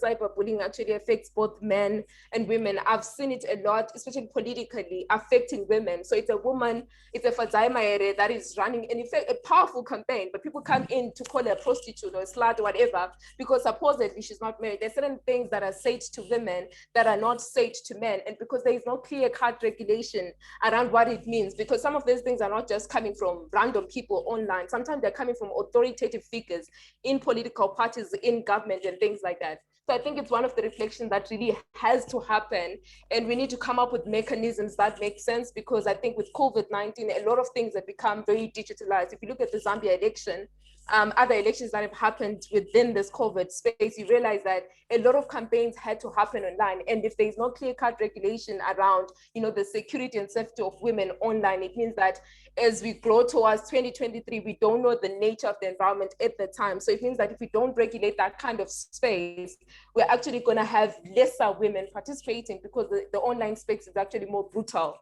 cyberbullying actually affects both men and women. I've seen it a lot, especially politically, affecting women. So it's a woman, it's a Fadzai that is running, in effect, a powerful campaign, but people come in to call her a prostitute or a slut or whatever, because supposedly she's not married. There's certain things that are said to women that are not said to men, and because there is no clear-cut regulation around what it means, because some of these things are not just coming from random people online. Sometimes they're coming from authoritative figures in political parties, in government, and things like that. So I think it's one of the reflections that really has to happen, and we need to come up with mechanisms that make sense, because I think with COVID-19, a lot of things have become very digitalized. If you look at the Zambia election, other elections that have happened within this COVID space, you realize that a lot of campaigns had to happen online. And if there's no clear-cut regulation around, the security and safety of women online, it means that as we grow towards 2023, we don't know the nature of the environment at the time. So it means that if we don't regulate that kind of space, we're actually going to have lesser women participating, because the online space is actually more brutal.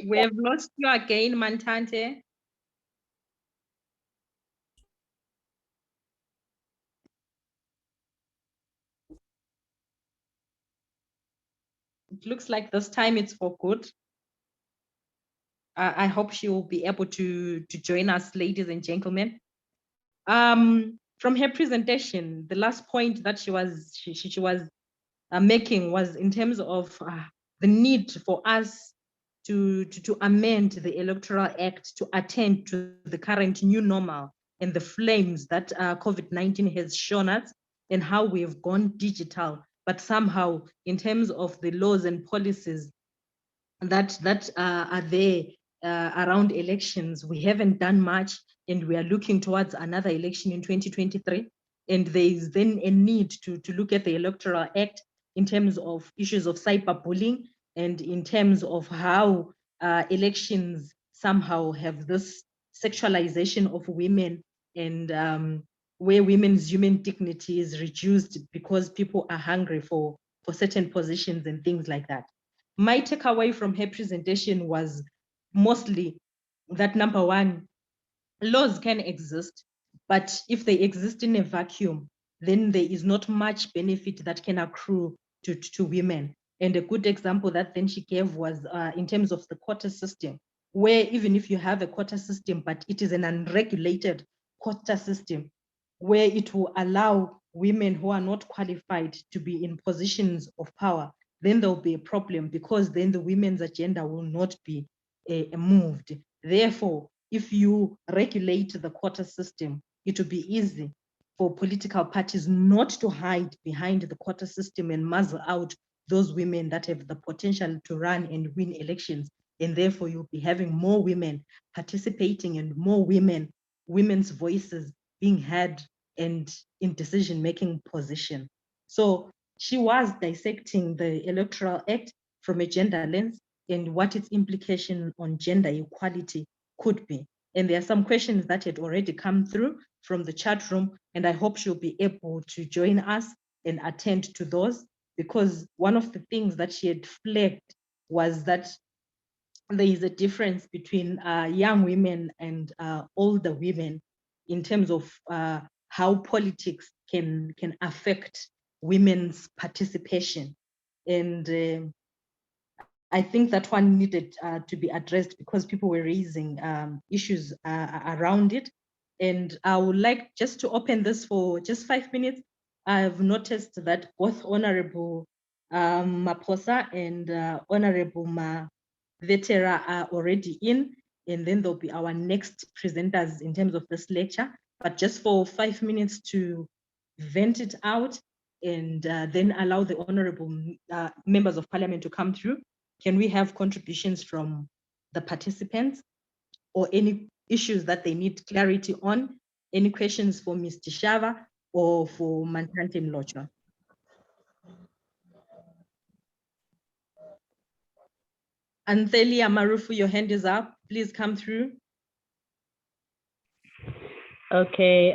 We have lost you again, Mantate. It looks like this time it's for good. I hope she will be able to join us, ladies and gentlemen. From her presentation, the last point that she was making was in terms of the need for us to amend the Electoral Act to attend to the current new normal and the flames that COVID-19 has shown us, and how we have gone digital, but somehow in terms of the laws and policies that are there around elections, we haven't done much, and we are looking towards another election in 2023. And there is then a need to look at the Electoral Act in terms of issues of cyberbullying, and in terms of how elections somehow have this sexualization of women, and where women's human dignity is reduced because people are hungry for certain positions and things like that. My takeaway from her presentation was mostly that, number one, laws can exist, but if they exist in a vacuum, then there is not much benefit that can accrue to women. And a good example that then she gave was in terms of the quota system, where even if you have a quota system, but it is an unregulated quota system, where it will allow women who are not qualified to be in positions of power, then there'll be a problem, because then the women's agenda will not be moved. Therefore, if you regulate the quota system, it will be easy for political parties not to hide behind the quota system and muzzle out those women that have the potential to run and win elections. And therefore, you'll be having more women participating, and more women's voices being heard and in decision-making position. So she was dissecting the Electoral Act from a gender lens and what its implication on gender equality could be. And there are some questions that had already come through from the chat room, and I hope she'll be able to join us and attend to those, because one of the things that she had flagged was that there is a difference between young women and older women in terms of how politics can affect women's participation. And I think that one needed to be addressed, because people were raising issues around it. And I would like just to open this for just 5 minutes. I've noticed that both Honourable Maphosa and Honourable Mavetera are already in, and then there'll be our next presenters in terms of this lecture. But just for 5 minutes to vent it out, and then allow the honourable members of parliament to come through. Can we have contributions from the participants, or any issues that they need clarity on? Any questions for Mr. Shava or for Mantate Mlotshwa? Anthelia Marufu, your hand is up. Please come through. Okay,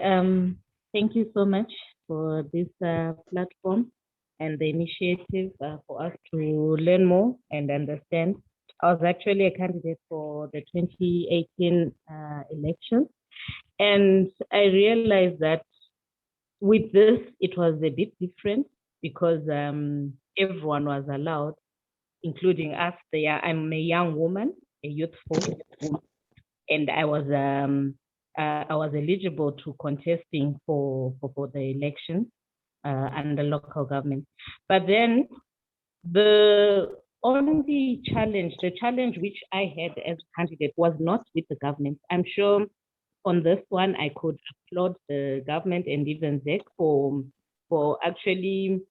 thank you so much for this platform and the initiative for us to learn more and understand. I was actually a candidate for the 2018 election, and I realized that with this, it was a bit different, because everyone was allowed, including us. I'm a young woman, a youthful woman, and I was eligible to contesting for the election and the local government. But then the only challenge, the challenge which I had as a candidate was not with the government. I'm sure on this one, I could applaud the government and even ZEC for actually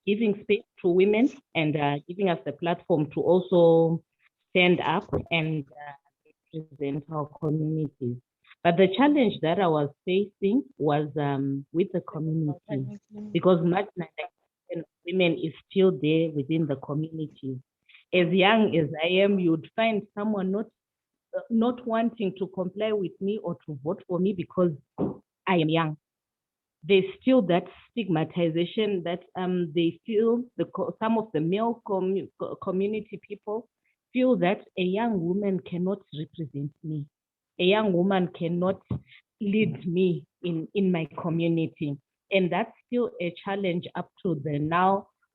giving space to women and giving us the platform to also stand up and represent our communities. But the challenge that I was facing was with the community, because marginalization of women is still there within the community. As young as I am, you'd find someone not wanting to comply with me or to vote for me because I am young. There's still that stigmatization that they feel, some of the male community people feel that a young woman cannot represent me. A young woman cannot lead me in my community. And that's still a challenge up to the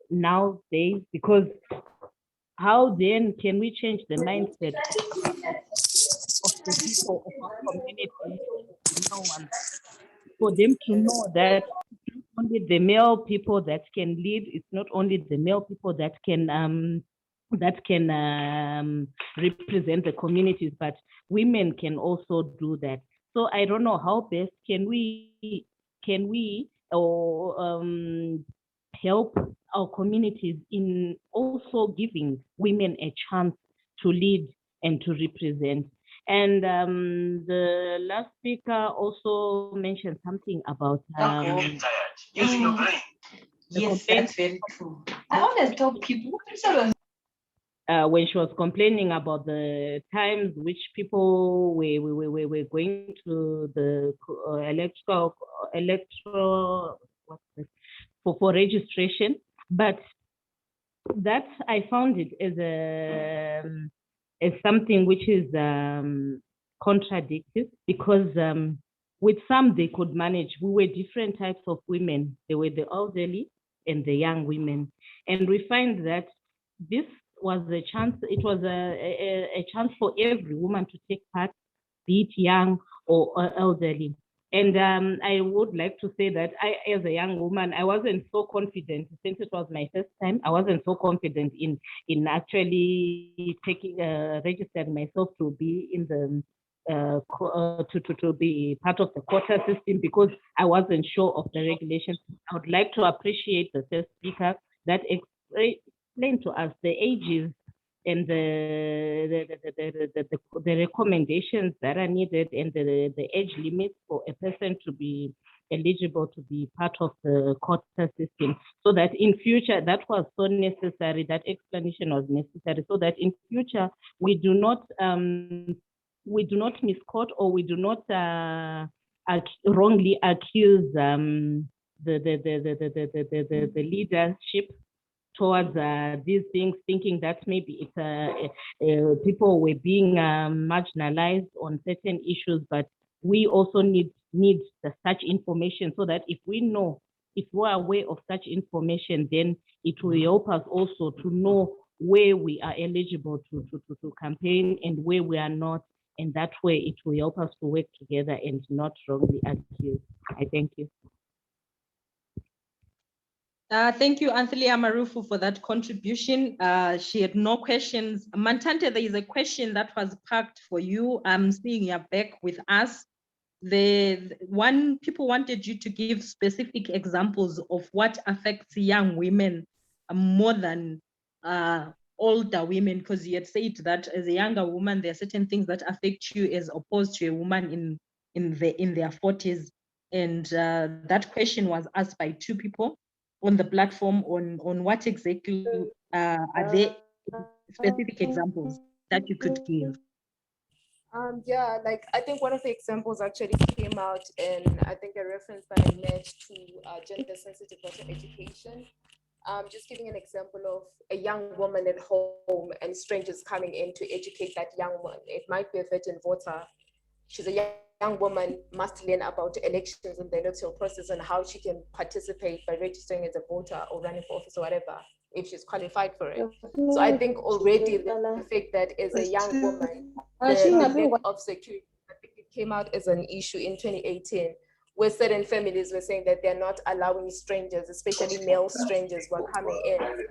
nowadays, because how then can we change the mindset of the people of our community, no one, for them to know that it's not only the male people that can lead, it's not only the male people that can represent the communities, but women can also do that. So I don't know how best can we help our communities in also giving women a chance to lead and to represent. And the last speaker also mentioned something about yes, that's very true. I always tell people when she was complaining about the times which people were going to the electoral for registration, but that I found it as something which is contradictory, because with some they could manage. We were different types of women. There were the elderly and the young women, and we find that this was a chance. It was a chance for every woman to take part, be it young or elderly. And I would like to say that I, as a young woman, I wasn't so confident, since it was my first time. I wasn't so confident in actually registering myself to be in the to be part of the quota system, because I wasn't sure of the regulations. I would like to appreciate the first speaker that explained to us the ages and the recommendations that are needed, and the age limit for a person to be eligible to be part of the quota system, so that in future, that was so necessary, that explanation was necessary, so that in future we do not misquote, or we do not wrongly accuse the leadership towards these things, thinking that maybe it's people were being marginalized on certain issues, but we also need such information, so that if we're aware of such information, then it will help us also to know where we are eligible to campaign and where we are not. And that way it will help us to work together and not wrongly accuse. I thank you. Thank you, Anthony Amarufu, for that contribution. She had no questions. Mantate, there is a question that was parked for you. I'm seeing you're back with us. People wanted you to give specific examples of what affects young women more than older women, because you had said that as a younger woman, there are certain things that affect you as opposed to a woman in their 40s. And that question was asked by two people on the platform on what exactly are there specific examples that you could give? Yeah, like I think one of the examples actually came out in, I think, a reference that I made to gender sensitive voter education. Just giving an example of a young woman at home and strangers coming in to educate that young one. It might be a virgin voter. She's a young woman, must learn about elections and the electoral process and how she can participate by registering as a voter or running for office or whatever, if she's qualified for it. So I think already the fact that as a young woman, the lack of security, I think it came out as an issue in 2018, where certain families were saying that they're not allowing strangers, especially male strangers, who are coming in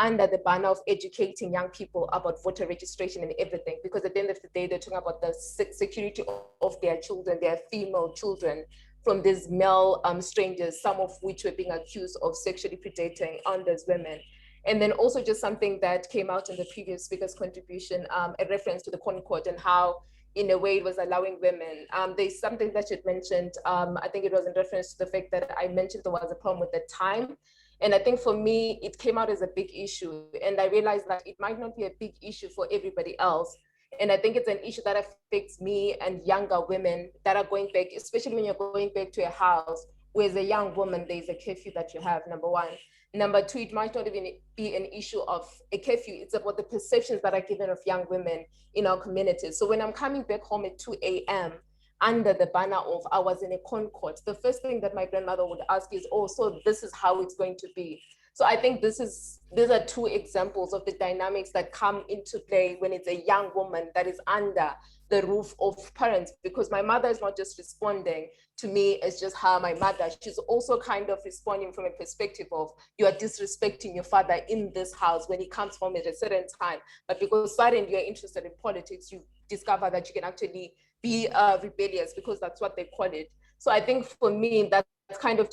under the banner of educating young people about voter registration and everything, because at the end of the day, they're talking about the security of their children, their female children, from these male strangers, some of which were being accused of sexually predating those women. And then also just something that came out in the previous speaker's contribution, a reference to the Concord and how, in a way, it was allowing women. There's something that you'd mentioned, I think it was in reference to the fact that I mentioned there was a problem with the time. And I think for me, it came out as a big issue. And I realized that it might not be a big issue for everybody else. And I think it's an issue that affects me and younger women that are going back, especially when you're going back to a house where as a young woman, there's a curfew that you have, number one. Number two, it might not even be an issue of a curfew. It's about the perceptions that are given of young women in our communities. So when I'm coming back home at 2 a.m., under the banner of I was in a Concord, the first thing that my grandmother would ask is, oh, so this is how it's going to be. So I think these are two examples of the dynamics that come into play when it's a young woman that is under the roof of parents, because my mother is not just responding to me as just her, my mother, she's also kind of responding from a perspective of you are disrespecting your father in this house when he comes home at a certain time. But because suddenly you're interested in politics, you discover that you can actually be rebellious, because that's what they call it. So I think for me, that's kind of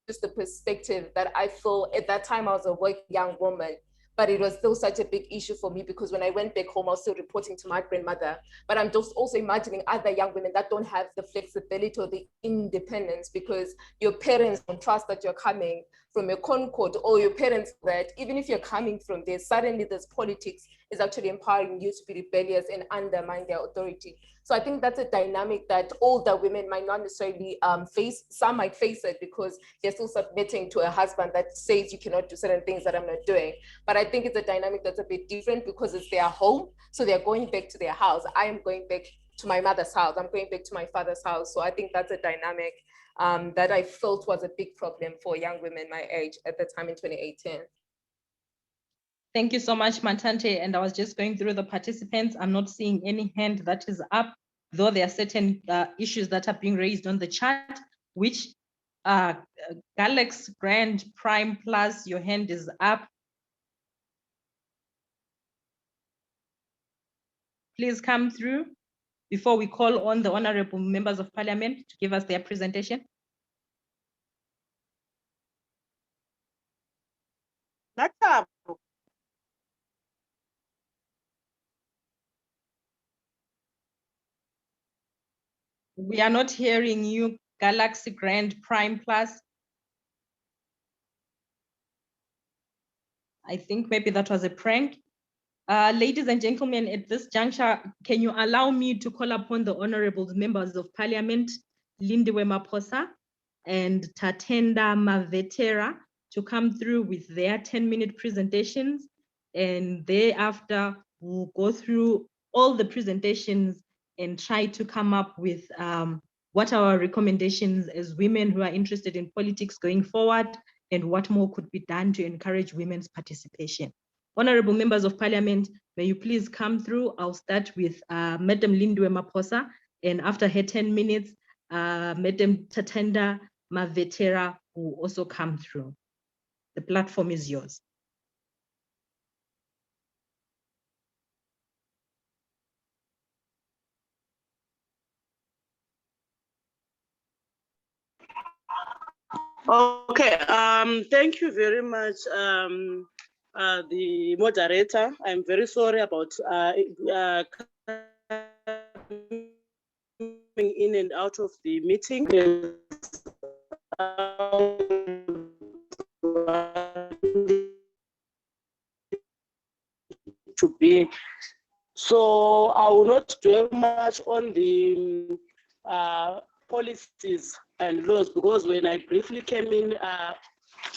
just the perspective that I feel at that time I was a working young woman, but it was still such a big issue for me because when I went back home, I was still reporting to my grandmother. But I'm just also imagining other young women that don't have the flexibility or the independence because your parents don't trust that you're coming from a Concord, or your parents that even if you're coming from there, suddenly this politics is actually empowering you to be rebellious and undermine their authority. So I think that's a dynamic that older women might not necessarily face. Some might face it because they're still submitting to a husband that says you cannot do certain things that I'm not doing. But I think it's a dynamic that's a bit different because it's their home. So they're going back to their house. I am going back to my mother's house. I'm going back to my father's house. So I think that's a dynamic that I felt was a big problem for young women my age at the time in 2018. Thank you so much, Mantate. And I was just going through the participants. I'm not seeing any hand that is up, though there are certain issues that are being raised on the chat, which Galax Grand Prime Plus, your hand is up. Please come through before we call on the honorable members of parliament to give us their presentation. We are not hearing you, Galaxy Grand Prime Plus. I think maybe that was a prank. Ladies and gentlemen, at this juncture, can you allow me to call upon the honorable members of parliament, Lindiwe Maphosa and Tatenda Mavetera, to come through with their 10-minute presentations, and thereafter we'll go through all the presentations and try to come up with what our recommendations as women who are interested in politics going forward, and what more could be done to encourage women's participation. Honorable members of parliament, may you please come through. I'll start with Madam Lindiwe Maphosa, and after her 10 minutes, Madam Tatenda Mavetera will also come through. The platform is yours. Okay, thank you very much, the moderator. I'm very sorry about coming in and out of the meeting. To be. So I will not dwell much on the policies and laws, because when I briefly came in,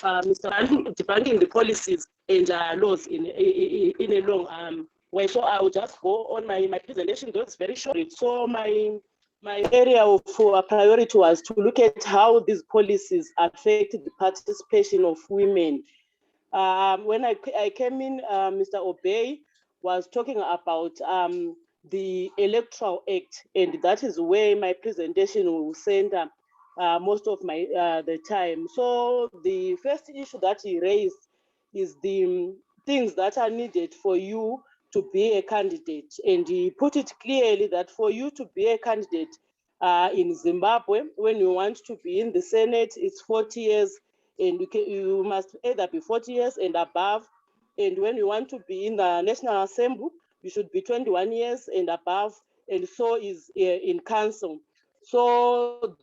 Mr. debunking the policies and laws in a long way. So I will just go on my presentation, though it's very short. So my area of priority was to look at how these policies affect the participation of women. When I came in, Mr. Obey was talking about the Electoral Act, and that is where my presentation will center most of my the time. So the first issue that he raised is the things that are needed for you to be a candidate. And he put it clearly that for you to be a candidate in Zimbabwe, when you want to be in the Senate, it's 40 years, and you must either be 40 years and above. And when you want to be in the National Assembly, you should be 21 years and above, and so is in council. So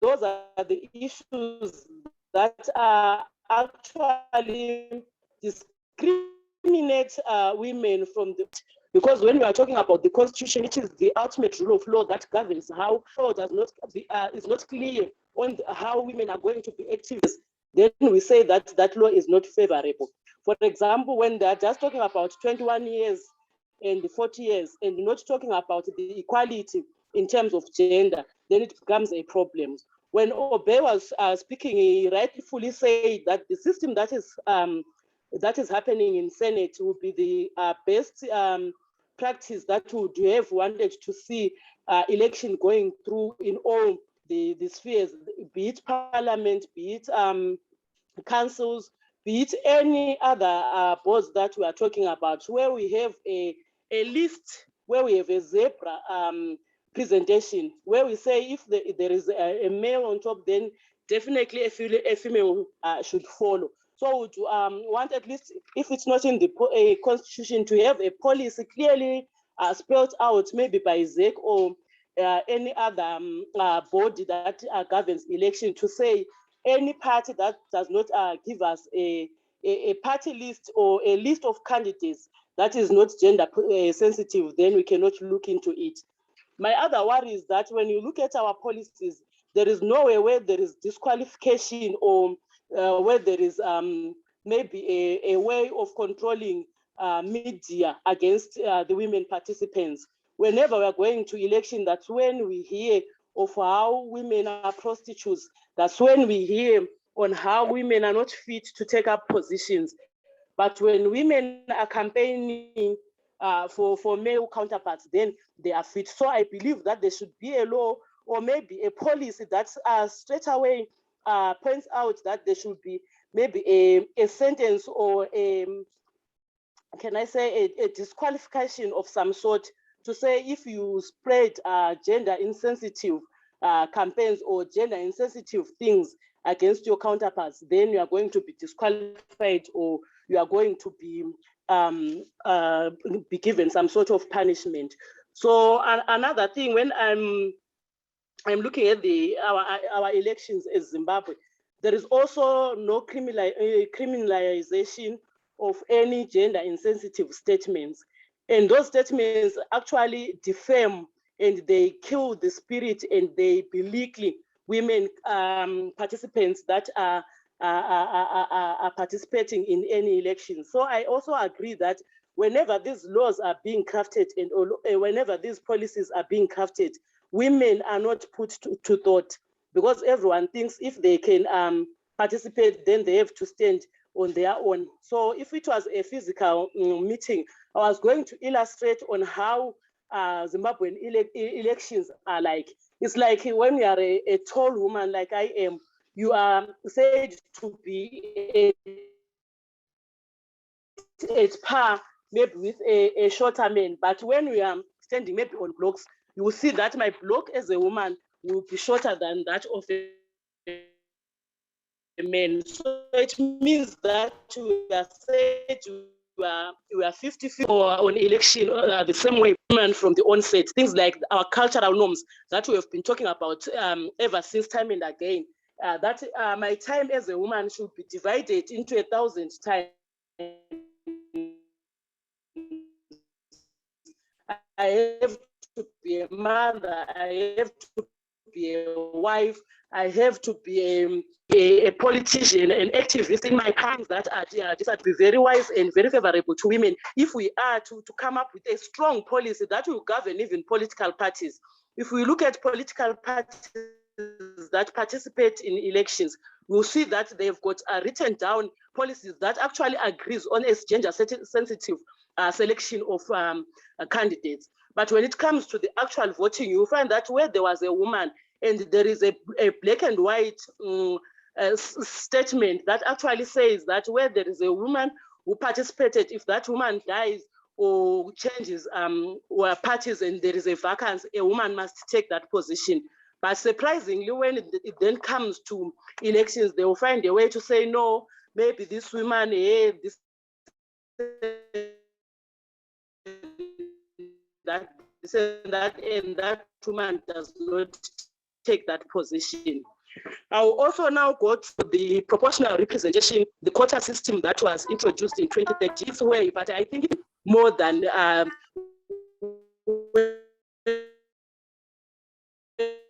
those are the issues that are actually discriminate women from the, because when we are talking about the constitution, which is the ultimate rule of law that governs how law does not is not clear on how women are going to be activists, then we say that that law is not favorable. For example, when they're just talking about 21 years and 40 years and not talking about the equality in terms of gender, then it becomes a problem. When Obe was speaking, he rightfully said that the system that is happening in Senate will be the best practice that would have wanted to see election going through in all the spheres, be it parliament, be it councils, be it any other boards that we are talking about, where we have a list, where we have a zebra presentation, where we say if there is a male on top, then definitely a female should follow. So would want, at least if it's not in the constitution, to have a policy clearly spelled out, maybe by ZEC or any other body that governs election, to say any party that does not give us a party list or a list of candidates that is not gender sensitive, then we cannot look into it. My other worry is that when you look at our policies, there is nowhere where there is disqualification or where there is maybe a way of controlling media against the women participants. Whenever we are going to election, that's when we hear of how women are prostitutes. That's when we hear on how women are not fit to take up positions. But when women are campaigning for male counterparts, then they are fit. So I believe that there should be a law or maybe a policy that straight away points out that there should be maybe a sentence or can I say a disqualification of some sort, to say if you spread gender insensitive campaigns or gender insensitive things against your counterparts, then you are going to be disqualified, or you are going to be given some sort of punishment. So another thing, when I'm looking at our elections in Zimbabwe, there is also no criminalization of any gender insensitive statements. And those statements actually defame and they kill the spirit and they belittle women participants that are participating in any election. So I also agree that whenever these laws are being crafted and whenever these policies are being crafted, women are not put to thought, because everyone thinks if they can participate, then they have to stand on their own. So if it was a physical meeting, I was going to illustrate on how Zimbabwean elections are like. It's like when you are a tall woman like I am, you are said to be at par maybe with a shorter man. But when we are standing maybe on blocks, you will see that my block as a woman will be shorter than that of a man. So it means that we are said we are 50-50 on election the same way from the onset. Things like our cultural norms that we have been talking about ever since time and again. That my time as a woman should be divided into 1,000 times. I have to be a mother, I have to be a wife, I have to be a politician, an activist in my times that are to be very wise and very favorable to women. If we are to come up with a strong policy that will govern even political parties. If we look at political parties that participate in elections, we'll see that they've got written down policies that actually agrees on a gender sensitive selection of candidates. But when it comes to the actual voting, you find that where there was a woman and there is a black and white statement that actually says that where there is a woman who participated, if that woman dies or changes or parties and there is a vacancy, a woman must take that position. But surprisingly, when it then comes to elections, they will find a way to say, no, maybe this woman, this that woman does not take that position. I'll also now go to the proportional representation, the quota system that was introduced in 2013. It's way, but I think it's more than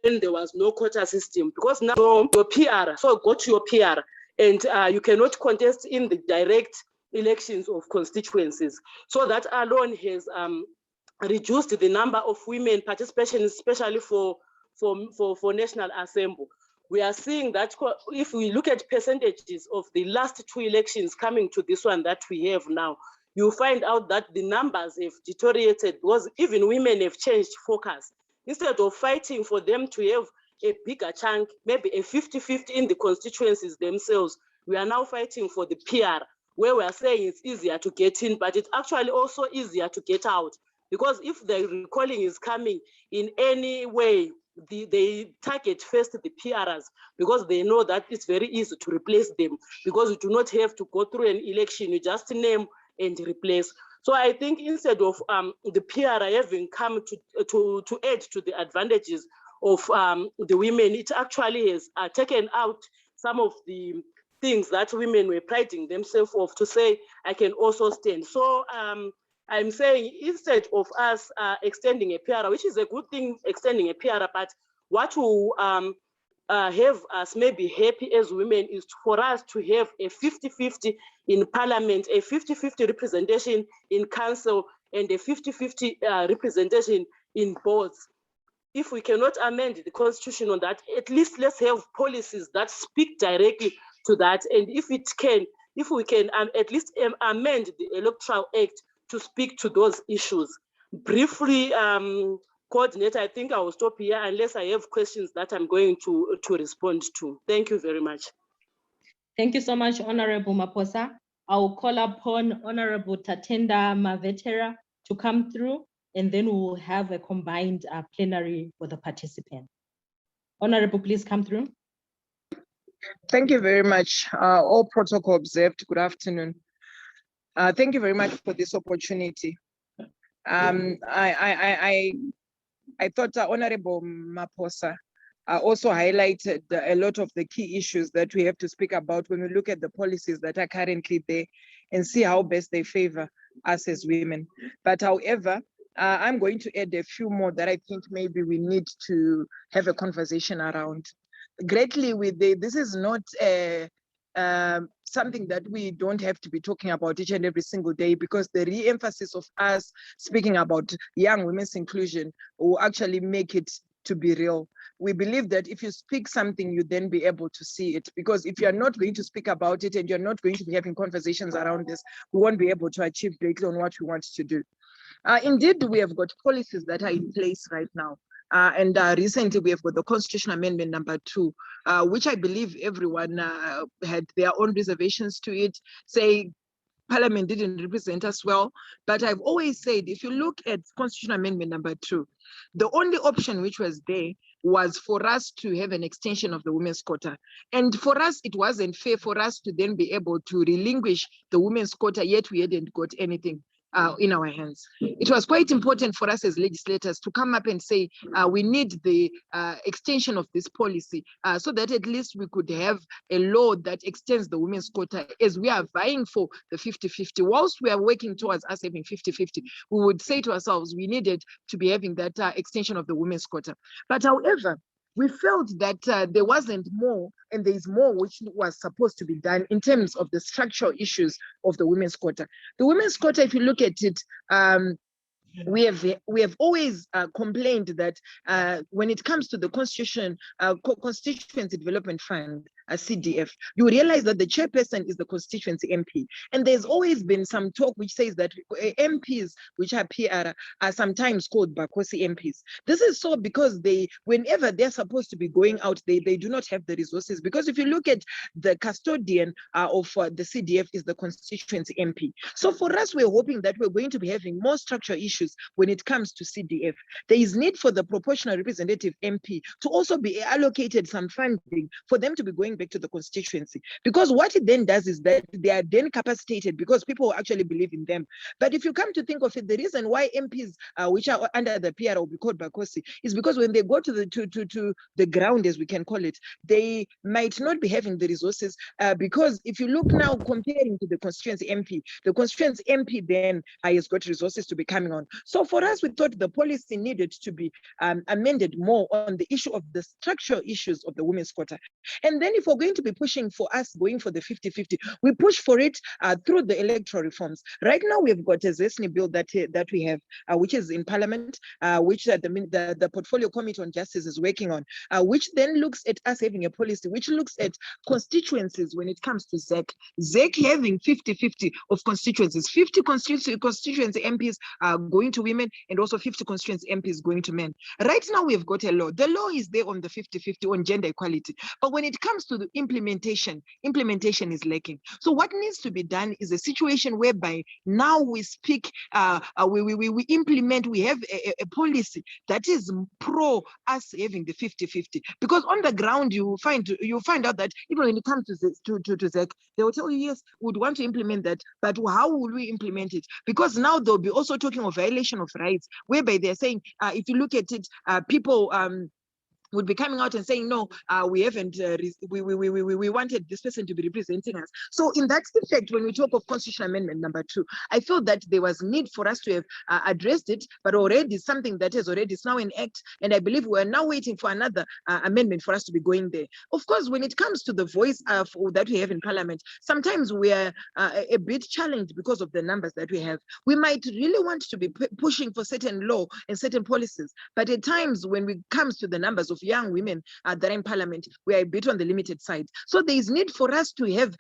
when there was no quota system, because now your PR, so go to your PR, and you cannot contest in the direct elections of constituencies. So that alone has reduced the number of women participation, especially for National Assembly. We are seeing that if we look at percentages of the last two elections coming to this one that we have now, you find out that the numbers have deteriorated because even women have changed focus. Instead of fighting for them to have a bigger chunk, maybe a 50-50 in the constituencies themselves, we are now fighting for the PR, where we are saying it's easier to get in, but it's actually also easier to get out. Because if the recalling is coming in any way, they target first the PRs, because they know that it's very easy to replace them, because you do not have to go through an election, you just name and replace. So I think instead of the PR having come to add to the advantages of the women, it actually has taken out some of the things that women were priding themselves of, to say, I can also stand. So I'm saying instead of us extending a PR, which is a good thing, extending a PR, but what will have us maybe happy as women is for us to have a 50-50 in parliament, a 50-50 representation in council, and a 50-50 representation in boards. If we cannot amend the constitution on that, at least let's have policies that speak directly to that. And if we can at least amend the Electoral Act to speak to those issues. Briefly, Coordinator, I think I will stop here unless I have questions that I'm going to respond to. Thank you very much. Thank you so much, Honourable Maphosa. I will call upon Honourable Tatenda Mavetera to come through, and then we will have a combined plenary for the participants. Honourable, please come through. Thank you very much. All protocol observed. Good afternoon. Thank you very much for this opportunity. I thought Honourable Maphosa also highlighted a lot of the key issues that we have to speak about when we look at the policies that are currently there and see how best they favor us as women. But however, I'm going to add a few more that I think maybe we need to have a conversation around. Greatly with this is not something that we don't have to be talking about each and every single day, because the re-emphasis of us speaking about young women's inclusion will actually make it to be real. We believe that if you speak something, you then be able to see it, because if you're not going to speak about it and you're not going to be having conversations around this, we won't be able to achieve greatly on what we want to do. Indeed, we have got policies that are in place right now. And recently we have got the Constitutional Amendment number 2, which I believe everyone had their own reservations to it, say Parliament didn't represent us well. But I've always said, if you look at Constitutional Amendment number 2, the only option which was there was for us to have an extension of the women's quota. And for us, it wasn't fair for us to then be able to relinquish the women's quota, yet we hadn't got anything in our hands. It was quite important for us as legislators to come up and say, we need the extension of this policy so that at least we could have a law that extends the women's quota, as we are vying for the 50-50. Whilst we are working towards us having 50-50, we would say to ourselves, we needed to be having that extension of the women's quota. But however, we felt that there wasn't more, and there is more which was supposed to be done in terms of the structural issues of the women's quota. The women's quota, if you look at it, we have always complained that when it comes to the constituency development fund, CDF, you realize that the chairperson is the constituency MP. And there's always been some talk which says that MPs, which are PR, are sometimes called Bakosi MPs. This is so because whenever they're supposed to be going out, they do not have the resources. Because if you look at the custodian of the CDF is the constituency MP. So for us, we're hoping that we're going to be having more structural issues when it comes to CDF. There is need for the proportional representative MP to also be allocated some funding for them to be going back to the constituency. Because what it then does is that they are then capacitated because people actually believe in them. But if you come to think of it, the reason why MPs which are under the PR will be called Bakosi is because when they go to the ground, as we can call it, they might not be having the resources because if you look now comparing to the constituency MP then has got resources to be coming on. So for us, we thought the policy needed to be amended more on the issue of the structural issues of the women's quota. And then if we're going to be pushing for us going for the 50-50, we push for it through the electoral reforms. Right now, we've got a ZESNI bill that we have, which is in Parliament, which the Portfolio Committee on Justice is working on, which then looks at us having a policy which looks at constituencies when it comes to ZEC. ZEC having 50-50 of constituencies, 50 constituency MPs going to women and also 50 constituency MPs going to men. Right now, we've got a law. The law is there on the 50-50 on gender equality. But when it comes to the implementation is lacking. So what needs to be done is a situation whereby now we speak, we implement, we have a policy that is pro us having the 50-50. Because on the ground, you find out that even when it comes to ZEC, they will tell you, yes, we would want to implement that, but how will we implement it? Because now they'll be also talking of violation of rights, whereby they're saying, if you look at it, people would be coming out and saying, no, we haven't, we wanted this person to be representing us. So in that effect, when we talk of Constitutional Amendment number 2, I feel that there was need for us to have addressed it, but already something that is already now in act. And I believe we're now waiting for another amendment for us to be going there. Of course, when it comes to the voice that we have in Parliament, sometimes we are a bit challenged because of the numbers that we have. We might really want to be pushing for certain law and certain policies, but at times when it comes to the numbers of young women that are in Parliament, we are a bit on the limited side. So there is need for us to have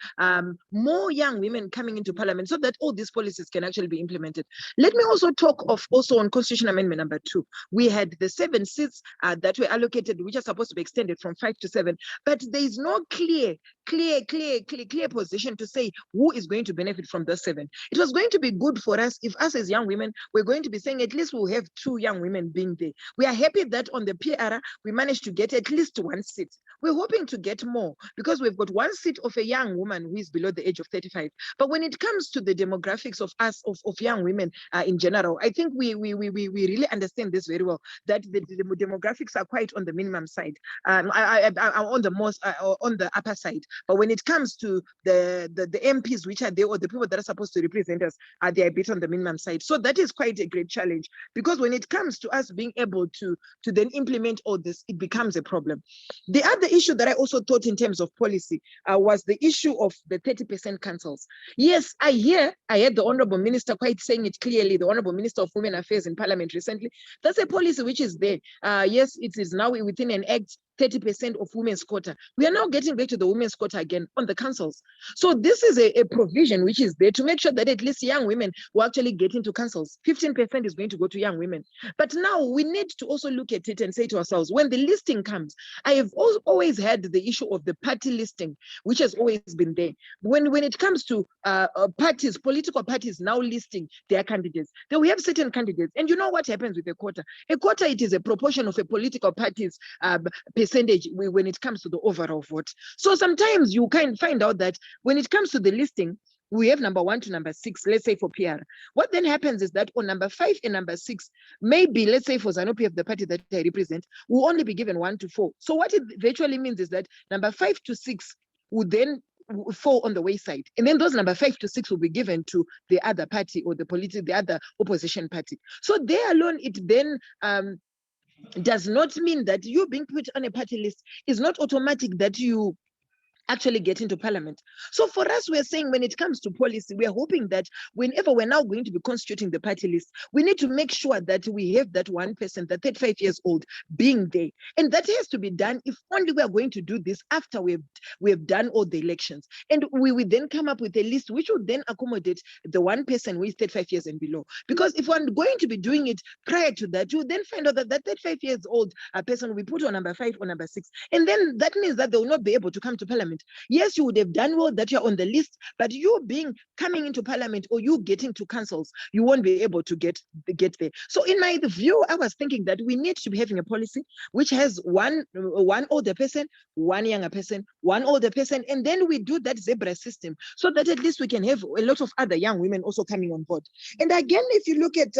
more young women coming into Parliament so that all these policies can actually be implemented. Let me also talk of on Constitutional Amendment number 2. We had the 7 seats that were allocated, which are supposed to be extended from 5 to 7, but there is no clear position to say who is going to benefit from the 7. It was going to be good for us if us as young women, we're going to be saying at least we'll have 2 young women being there. We are happy that on the PR, we managed to get at least 1 seat. We're hoping to get more because we've got 1 seat of a young woman who is below the age of 35. But when it comes to the demographics of us, of young women in general, I think we really understand this very well, that the demographics are quite on the minimum side, on the upper side. But when it comes to the MPs which are there, or the people that are supposed to represent us, they are a bit on the minimum side. So that is quite a great challenge, because when it comes to us being able to then implement all this, it becomes a problem. The other issue that I also thought in terms of policy was the issue of the 30% councils. Yes, I heard the Honourable Minister quite saying it clearly, the Honourable Minister of Women Affairs in Parliament recently. That's a policy which is there. Yes, it is now within an act, 30% of women's quota. We are now getting back to the women's quota again on the councils. So this is a provision which is there to make sure that at least young women will actually get into councils. 15% is going to go to young women. But now we need to also look at it and say to ourselves, when the listing comes, I have always had the issue of the party listing, which has always been there. When it comes to parties, political parties now listing their candidates, then we have certain candidates. And you know what happens with a quota? A quota, it is a proportion of a political party's percentage when it comes to the overall vote. So sometimes you can find out that when it comes to the listing, we have number 1 to number 6, let's say for PR. What then happens is that on number 5 and number 6, maybe let's say for ZANU-PF, the party that I represent, will only be given 1 to 4. So what it virtually means is that number 5 to 6 would then fall on the wayside. And then those number 5 to 6 will be given to the other party or the other opposition party. So there alone, it then does not mean that you being put on a party list is not automatic that you actually get into parliament. So for us, we're saying when it comes to policy, we are hoping that whenever we're now going to be constituting the party list, we need to make sure that we have that one person, that 35 years old, being there. And that has to be done if only we are going to do this after we've done all the elections. And we will then come up with a list which will then accommodate the one person who is 35 years and below. Because if we're going to be doing it prior to that, you then find out that that 35 years old person will be put on number 5 or number 6. And then that means that they will not be able to come to parliament. Yes, you would have done well that you're on the list, but you coming into parliament or you getting to councils, you won't be able to get there. So in my view, I was thinking that we need to be having a policy which has one older person, one younger person, one older person, and then we do that zebra system so that at least we can have a lot of other young women also coming on board. And again, if you look at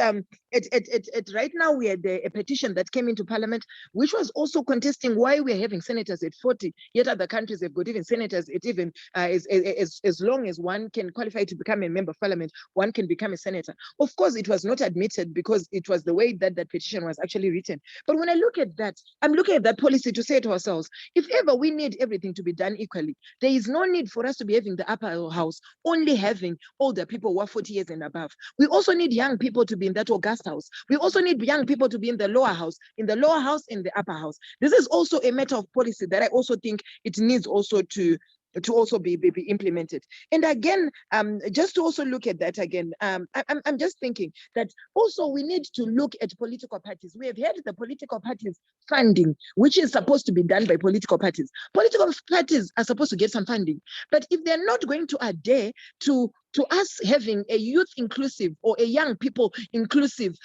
right now, we had a petition that came into parliament, which was also contesting why we're having senators at 40, yet other countries have got even senators at even as long as one can qualify to become a member of parliament, one can become a senator. Of course, it was not admitted because it was the way that that petition was actually written. But when I look at that, I'm looking at that policy to say to ourselves, if ever we need everything to be done equally, there is no need for us to be having the upper house, only having older people who are 40 years and above. We also need young people to be in that august house. We also need young people to be in the lower house, in the upper house. This is also a matter of policy that I also think it needs also to also be implemented. And again, just to also look at that again, I'm just thinking that also we need to look at political parties. We have had the political parties funding, which is supposed to be done by political parties. Political parties are supposed to get some funding, but if they're not going to adhere to us having a youth inclusive or a young people inclusive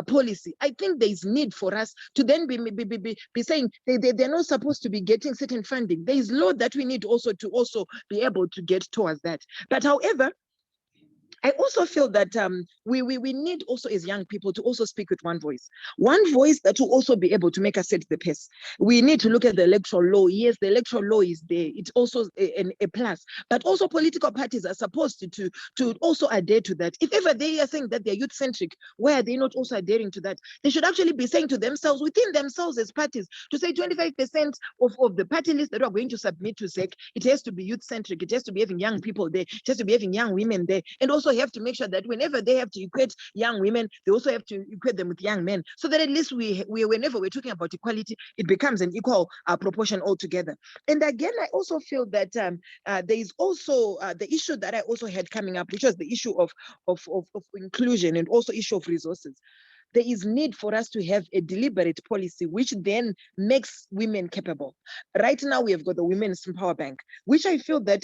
policy, I think there is need for us to then be saying they're not supposed to be getting certain funding. There is law that we need also to be able to get towards that. But however, I also feel that we need also as young people to also speak with one voice that will also be able to make us set the pace. We need to look at the electoral law. Yes, the electoral law is there. It's also a plus, but also political parties are supposed to also adhere to that. If ever they are saying that they're youth-centric, why are they not also adhering to that? They should actually be saying to themselves, within themselves as parties, to say 25% of the party list that we are going to submit to ZEC, it has to be youth-centric. It has to be having young people there. It has to be having young women there. And also have to make sure that whenever they have to equate young women, they also have to equate them with young men, so that at least we whenever we're talking about equality, it becomes an equal proportion altogether. And again, I also feel that there is also the issue that I also had coming up, which was the issue of inclusion and also issue of resources. There is need for us to have a deliberate policy which then makes women capable. Right now, we have got the Women's Power Bank, which I feel that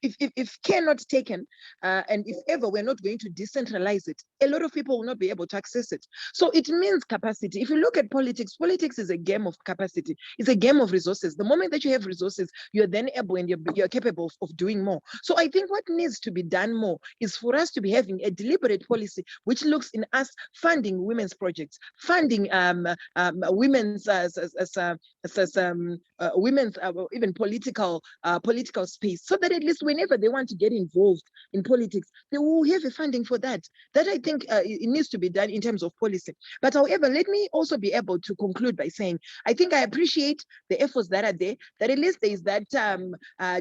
if care not taken, and if ever we're not going to decentralize it, a lot of people will not be able to access it. So it means capacity. If you look at politics, politics is a game of capacity. It's a game of resources. The moment that you have resources, you're then able and you're capable of doing more. So I think what needs to be done more is for us to be having a deliberate policy which looks in us funding women's projects, funding women's women's even political space, so that at least whenever they want to get involved in politics, they will have a funding for that. That I think it needs to be done in terms of policy. But however, let me also be able to conclude by saying, I think I appreciate the efforts that are there, that at least there is that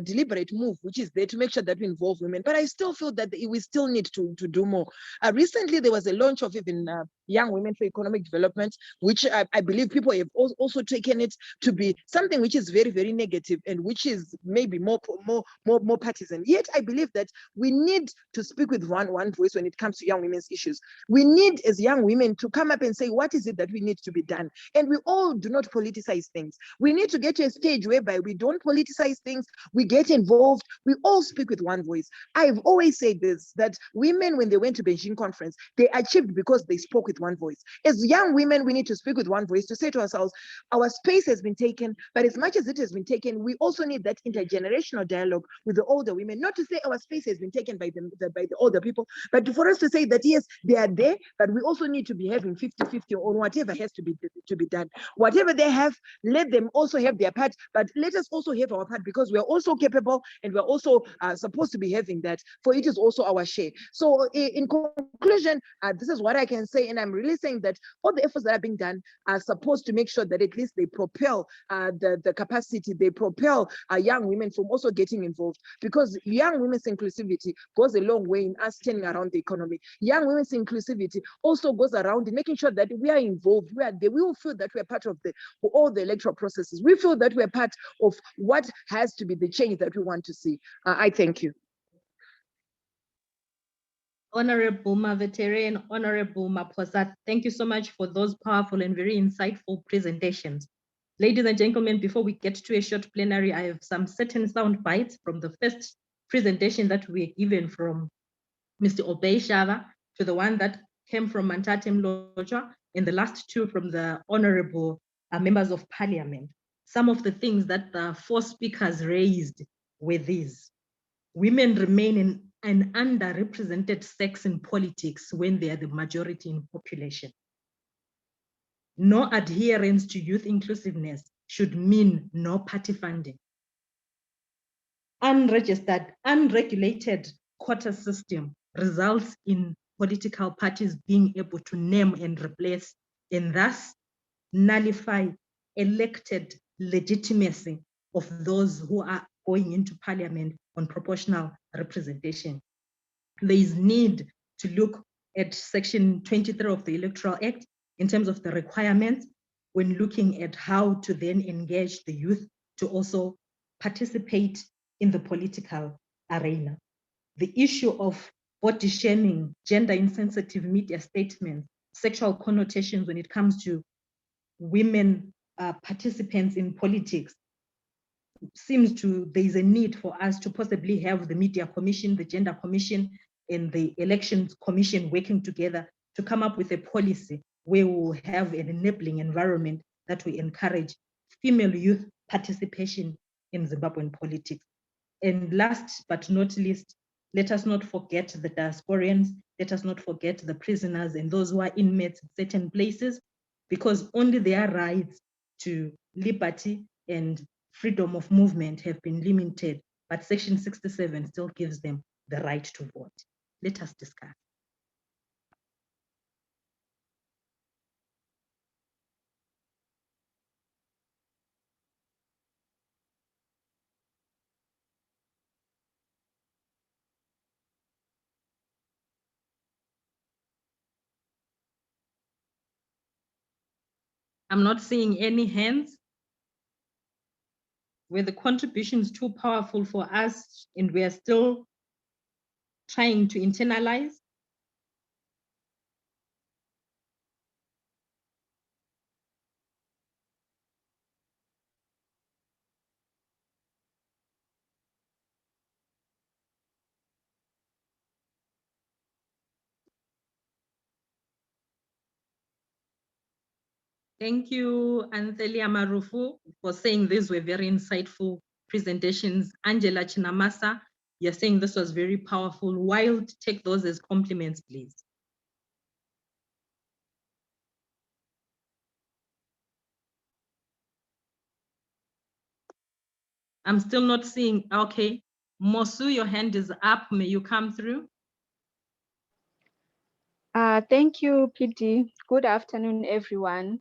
deliberate move which is there to make sure that we involve women. But I still feel that we still need to do more. Recently, there was a launch of even Young Women for Economic Development, which I believe people have also taken it to be something which is very, very negative and which is maybe more partisan. Yet I believe that we need to speak with one voice when it comes to young women's issues. We need, as young women, to come up and say, what is it that we need to be done? And we all do not politicize things. We need to get to a stage whereby we don't politicize things, we get involved, we all speak with one voice. I've always said this, that women, when they went to Beijing conference, they achieved because they spoke with one voice. As young women, we need to speak with one voice to say to ourselves, our space has been taken, but as much as it has been taken, we also need that intergenerational dialogue with the older women, not to say our space has been taken by the older people, but for us to say that yes, they are there, but we also need to be having 50-50 on whatever has to be done. Whatever they have, let them also have their part, but let us also have our part, because we are also capable and we're also supposed to be having that, for it is also our share. So in conclusion, this is what I can say, and I'm really saying that all the efforts that are being done are supposed to make sure that at least they propel the capacity, they propel young women from also getting involved, because young women's inclusivity goes a long way in us turning around the economy. Young women's inclusivity also goes around in making sure that we are involved, we are there, we will feel that we are part of all the electoral processes. We feel that we are part of what has to be the change that we want to see. I thank you. Honourable Mavetera and Honourable Maphosa, thank you so much for those powerful and very insightful presentations. Ladies and gentlemen, before we get to a short plenary, I have some certain sound bites from the first presentation that we were given from Mr. Obey Shava, to the one that came from Mantate Mlotshwa, and the last two from the Honourable members of Parliament. Some of the things that the four speakers raised were these: women remain an underrepresented sex in politics when they are the majority in population. No adherence to youth inclusiveness should mean no party funding. Unregistered, unregulated quota system results in political parties being able to name and replace, and thus nullify elected legitimacy of those who are going into parliament on proportional representation. There is need to look at Section 23 of the Electoral Act in terms of the requirements when looking at how to then engage the youth to also participate in the political arena. The issue of body shaming, gender insensitive media statements, sexual connotations when it comes to women participants in politics, seems to, there is a need for us to possibly have the Media Commission, the Gender Commission, and the Elections Commission working together to come up with a policy where we will have an enabling environment that will encourage female youth participation in Zimbabwean politics. And last but not least, let us not forget the diasporians, let us not forget the prisoners and those who are inmates in certain places, because only their rights to liberty and freedom of movement have been limited, but Section 67 still gives them the right to vote. Let us discuss. I'm not seeing any hands. Were the contributions too powerful for us and we are still trying to internalize? Thank you, Anthelia Marufu, for saying these were very insightful presentations. Angela Chinamasa, you're saying this was very powerful. Wild, take those as compliments, please. I'm still not seeing, okay. Mosu, your hand is up, may you come through? Thank you, PD. Good afternoon, everyone.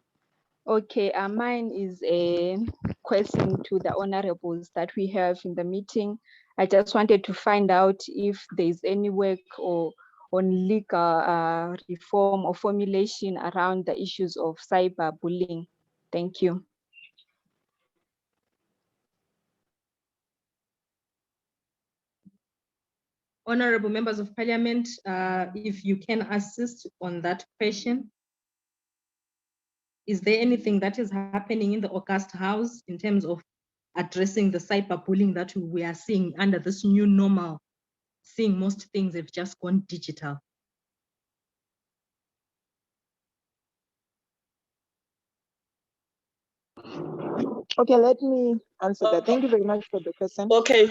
Okay, mine is a question to the honorables that we have in the meeting. I just wanted to find out if there's any work or on legal reform or formulation around the issues of cyberbullying. Thank you. Honorable members of parliament, if you can assist on that question. Is there anything that is happening in the August House in terms of addressing the cyberbullying that we are seeing under this new normal, seeing most things have just gone digital? Okay, let me answer that. Thank you very much for the question. Okay.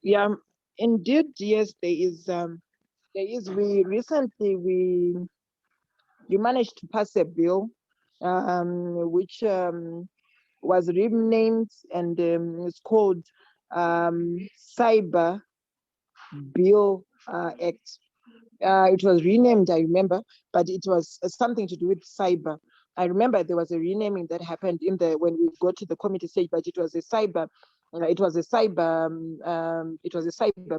Yeah, indeed, yes, there is. We recently managed to pass a bill, which was renamed and it's called Cyber Bill Act. It was renamed, I remember, but it was something to do with cyber. I remember there was a renaming that happened when we got to the committee stage, but it was a cyber, it was a cyber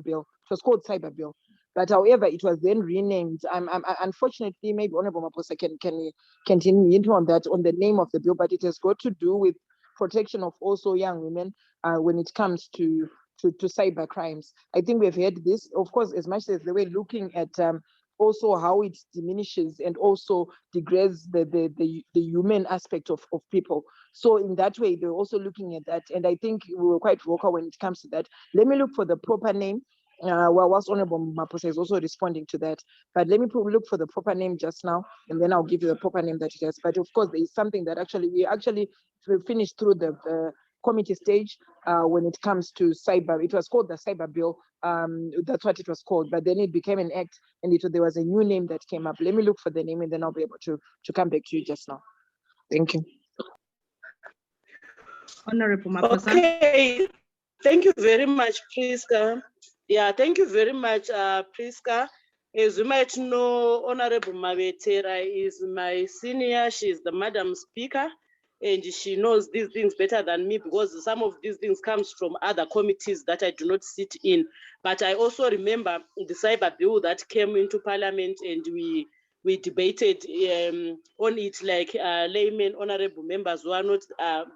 bill. It was called cyber bill. But however, it was then renamed. Unfortunately, maybe Honourable Maphosa can continue on that, on the name of the bill, but it has got to do with protection of also young women when it comes to cyber crimes. I think we've had this, of course, as much as they were looking at also how it diminishes and also degrades the human aspect of people. So in that way, they're also looking at that. And I think we were quite vocal when it comes to that. Let me look for the proper name. Whilst Honourable Maphosa is also responding to that. But let me look for the proper name just now, and then I'll give you the proper name that it has. But of course, there is something that we finished through the committee stage when it comes to cyber. It was called the cyber bill. That's what it was called. But then it became an act, and there was a new name that came up. Let me look for the name, and then I'll be able to come back to you just now. Thank you. Honourable Maphosa. Okay, thank you very much, Prisca. Yeah, thank you very much, Prisca. As you might know, Honourable Mavetera is my senior. She's the Madam Speaker, and she knows these things better than me because some of these things comes from other committees that I do not sit in. But I also remember the cyber bill that came into Parliament, and we debated on it like laymen, honourable members who are not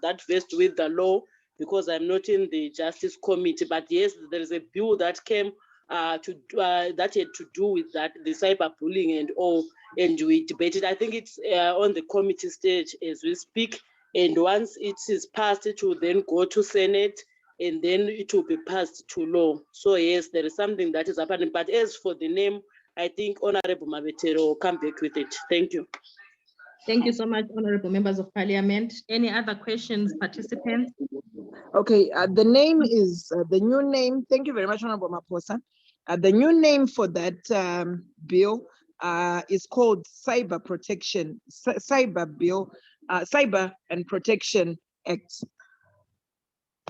that versed with the law, because I'm not in the Justice Committee. But yes, there is a bill that came that had to do with that, the cyberbullying and all, and we debated. I think it's on the committee stage as we speak, and once it is passed, it will then go to Senate, and then it will be passed to law. So yes, there is something that is happening. But as for the name, I think Honourable Mavetera will come back with it. Thank you. Thank you so much, Honourable Members of Parliament. Any other questions, participants? Okay, the name is the new name. Thank you very much, Honourable Maphosa. The new name for that bill is called Cyber Protection, Cyber Bill, Cyber and Protection Act.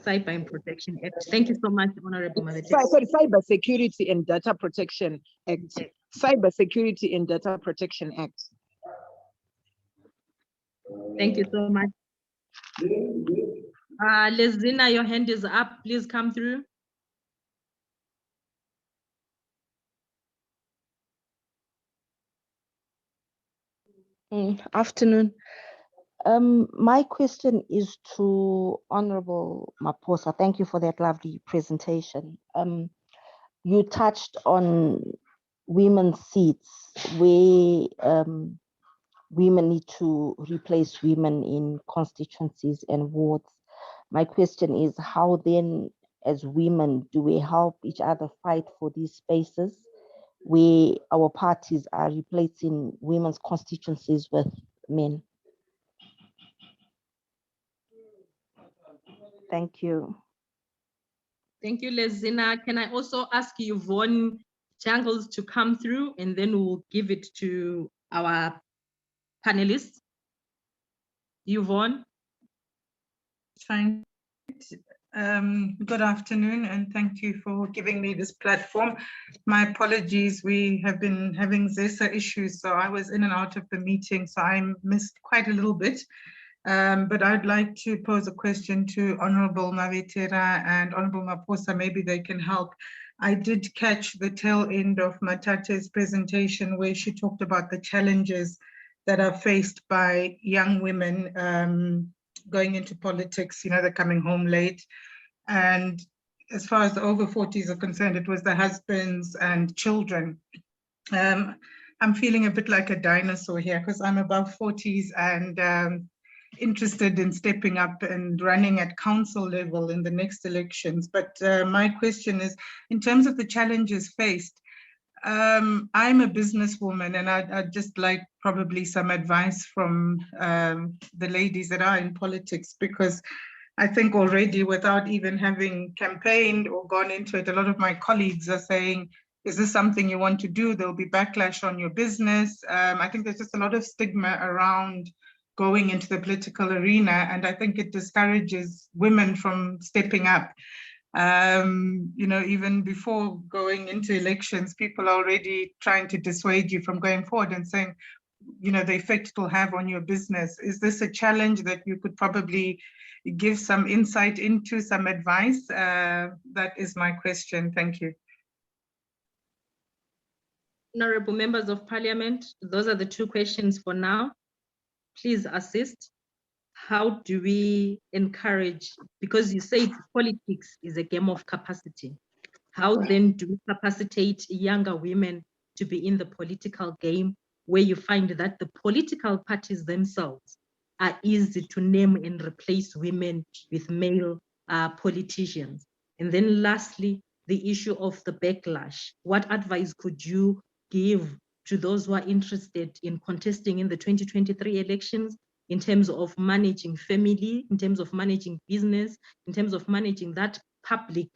Cyber and Protection Act. Thank you so much, Honourable Mavetera. Sorry, Cyber Security and Data Protection Act. Cyber Security and Data Protection Act. Thank you so much. Lezina, your hand is up. Please come through. Afternoon. My question is to Honourable Maphosa. Thank you for that lovely presentation. You touched on women's seats where women need to replace women in constituencies and wards. My question is, how then, as women, do we help each other fight for these spaces where our parties are replacing women's constituencies with men? Thank you. Thank you, Lezina. Can I also ask Yvonne Jangles to come through, and then we'll give it to our panelists? Yvonne. Thank you. Good afternoon, and thank you for giving me this platform. My apologies, we have been having ZESA issues, so I was in and out of the meeting, so I missed quite a little bit. But I'd like to pose a question to Honourable Mavetera and Honourable Maphosa. Maybe they can help. I did catch the tail end of Mantate's presentation where she talked about the challenges that are faced by young women going into politics. You know, they're coming home late. And as far as the over 40s are concerned, it was the husbands and children. I'm feeling a bit like a dinosaur here because I'm above 40s and interested in stepping up and running at council level in the next elections. But my question is, in terms of the challenges faced, I'm a businesswoman, and I'd just like probably some advice from the ladies that are in politics, because I think already, without even having campaigned or gone into it, a lot of my colleagues are saying, is this something you want to do? There'll be backlash on your business. I think there's just a lot of stigma around going into the political arena, and I think it discourages women from stepping up. Even before going into elections, people are already trying to dissuade you from going forward and saying, the effect it will have on your business. Is this a challenge that you could probably give some insight into, some advice? That is my question. Thank you. Honourable members of parliament, those are the two questions for now. Please assist. How do we encourage, because you say politics is a game of capacity, how then do we capacitate younger women to be in the political game, where you find that the political parties themselves are easy to name and replace women with male politicians? And then lastly, the issue of the backlash. What advice could you give to those who are interested in contesting in the 2023 elections, in terms of managing family, in terms of managing business, in terms of managing that public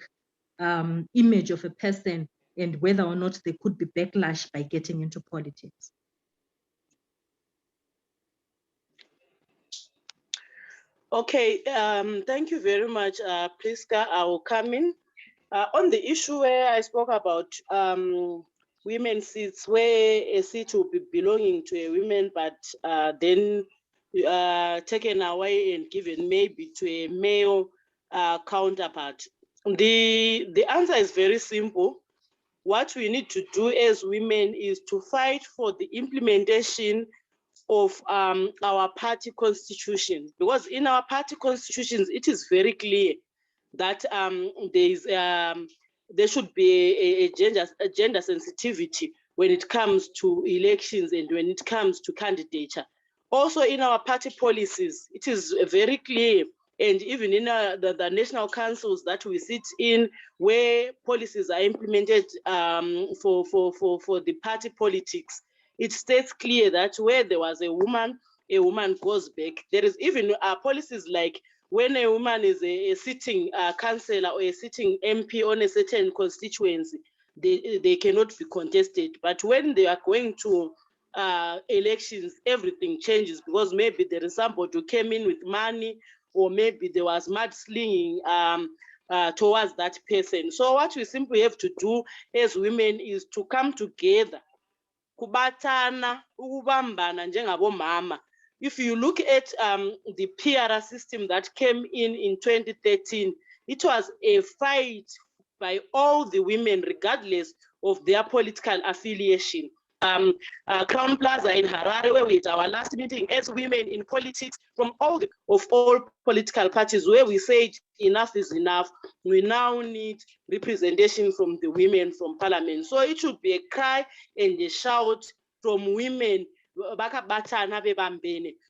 image of a person, and whether or not there could be backlash by getting into politics? Okay, thank you very much, Prisca. I will come in. On the issue where I spoke about women's seats, where a seat will be belonging to a woman, but then taken away and given maybe to a male counterpart. The answer is very simple. What we need to do as women is to fight for the implementation of our party constitutions, because in our party constitutions, it is very clear that there should be a gender sensitivity when it comes to elections and when it comes to candidature. Also in our party policies, it is very clear, and even in the national councils that we sit in, where policies are implemented for the party politics, it states clear that where there was a woman goes back. There is even policies like when a woman is a sitting councillor or a sitting MP on a certain constituency, they cannot be contested. But when they are going to elections, everything changes, because maybe there is somebody who came in with money, or maybe there was mudslinging towards that person. So what we simply have to do as women is to come together, kubatana, ukubambana njengabomama. If you look at the PR system that came in 2013, it was a fight by all the women, regardless of their political affiliation. Crown Plaza in Harare, where we had our last meeting as women in politics from all political parties, where we said enough is enough. We now need representation from the women from parliament. So it should be a cry and a shout from women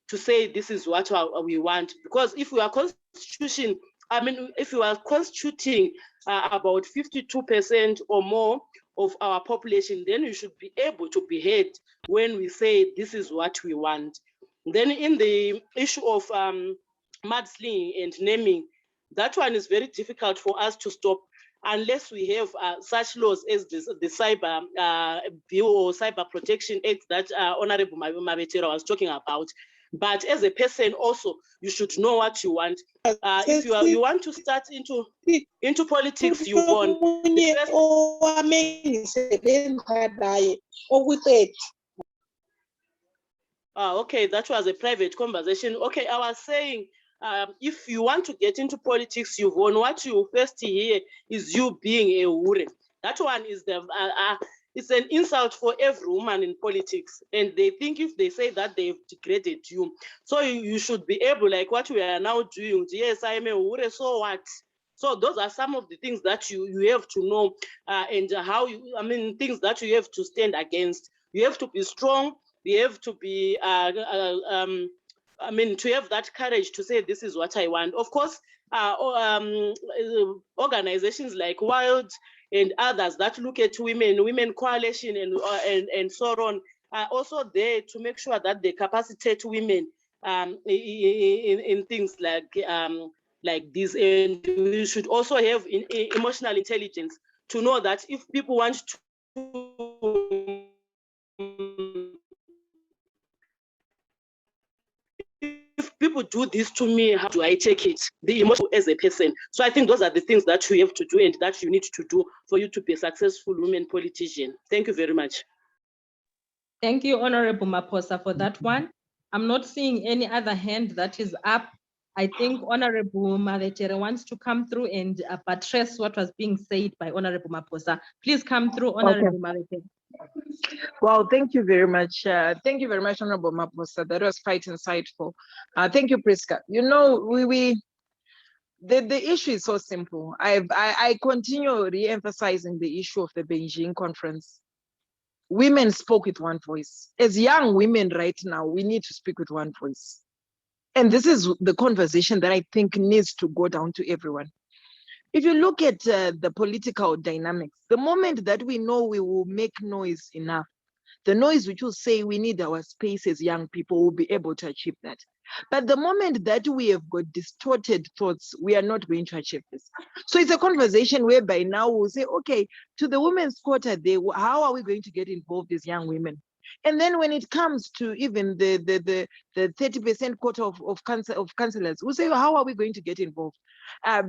to say this is what we want. Because if we are constituting about 52% or more of our population, then we should be able to be heard when we say this is what we want. Then in the issue of mudslinging and naming, that one is very difficult for us to stop unless we have such laws as the Cyber Bill or Cyber Protection Act that Honourable Mavetera was talking about. But as a person also, you should know what you want. If you want to start into politics, you want. Okay, that was a private conversation. Okay, I was saying, if you want to get into politics, you've won. What you first hear is you being a hure. That one is it's an insult for every woman in politics, and they think if they say that, they've degraded you. So you should be able, like what we are now doing. Yes, I am a hure, so what? So those are some of the things that you have to know, and things that you have to stand against. You have to be strong. You have to be, to have that courage to say, this is what I want. Of course, organizations like Wild and others that look at women coalition and so on, are also there to make sure that they capacitate women in things like this. And we should also have emotional intelligence to know that if people want to if people do this to me, how do I take it? The emotion as a person. So I think those are the things that you have to do and that you need to do for you to be a successful women politician. Thank you very much. Thank you, Honourable Maphosa, for that one. I'm not seeing any other hand that is up. I think Honourable Mavetera wants to come through and buttress what was being said by Honourable Maphosa. Please come through, Honourable Mavetera. Well, thank you very much. Thank you very much, Honourable Maphosa. That was quite insightful. Thank you, Prisca. You know, the issue is so simple. I continue re-emphasizing the issue of the Beijing conference. Women spoke with one voice. As young women right now, we need to speak with one voice. And this is the conversation that I think needs to go down to everyone. If you look at the political dynamics, the moment that we know we will make noise enough, the noise which will say we need our space as young people, will be able to achieve that. But the moment that we have got distorted thoughts, we are not going to achieve this. So it's a conversation whereby now we'll say, okay, to the women's quota, how are we going to get involved as young women? And then when it comes to even the 30% quota of councillors, we'll say, how are we going to get involved?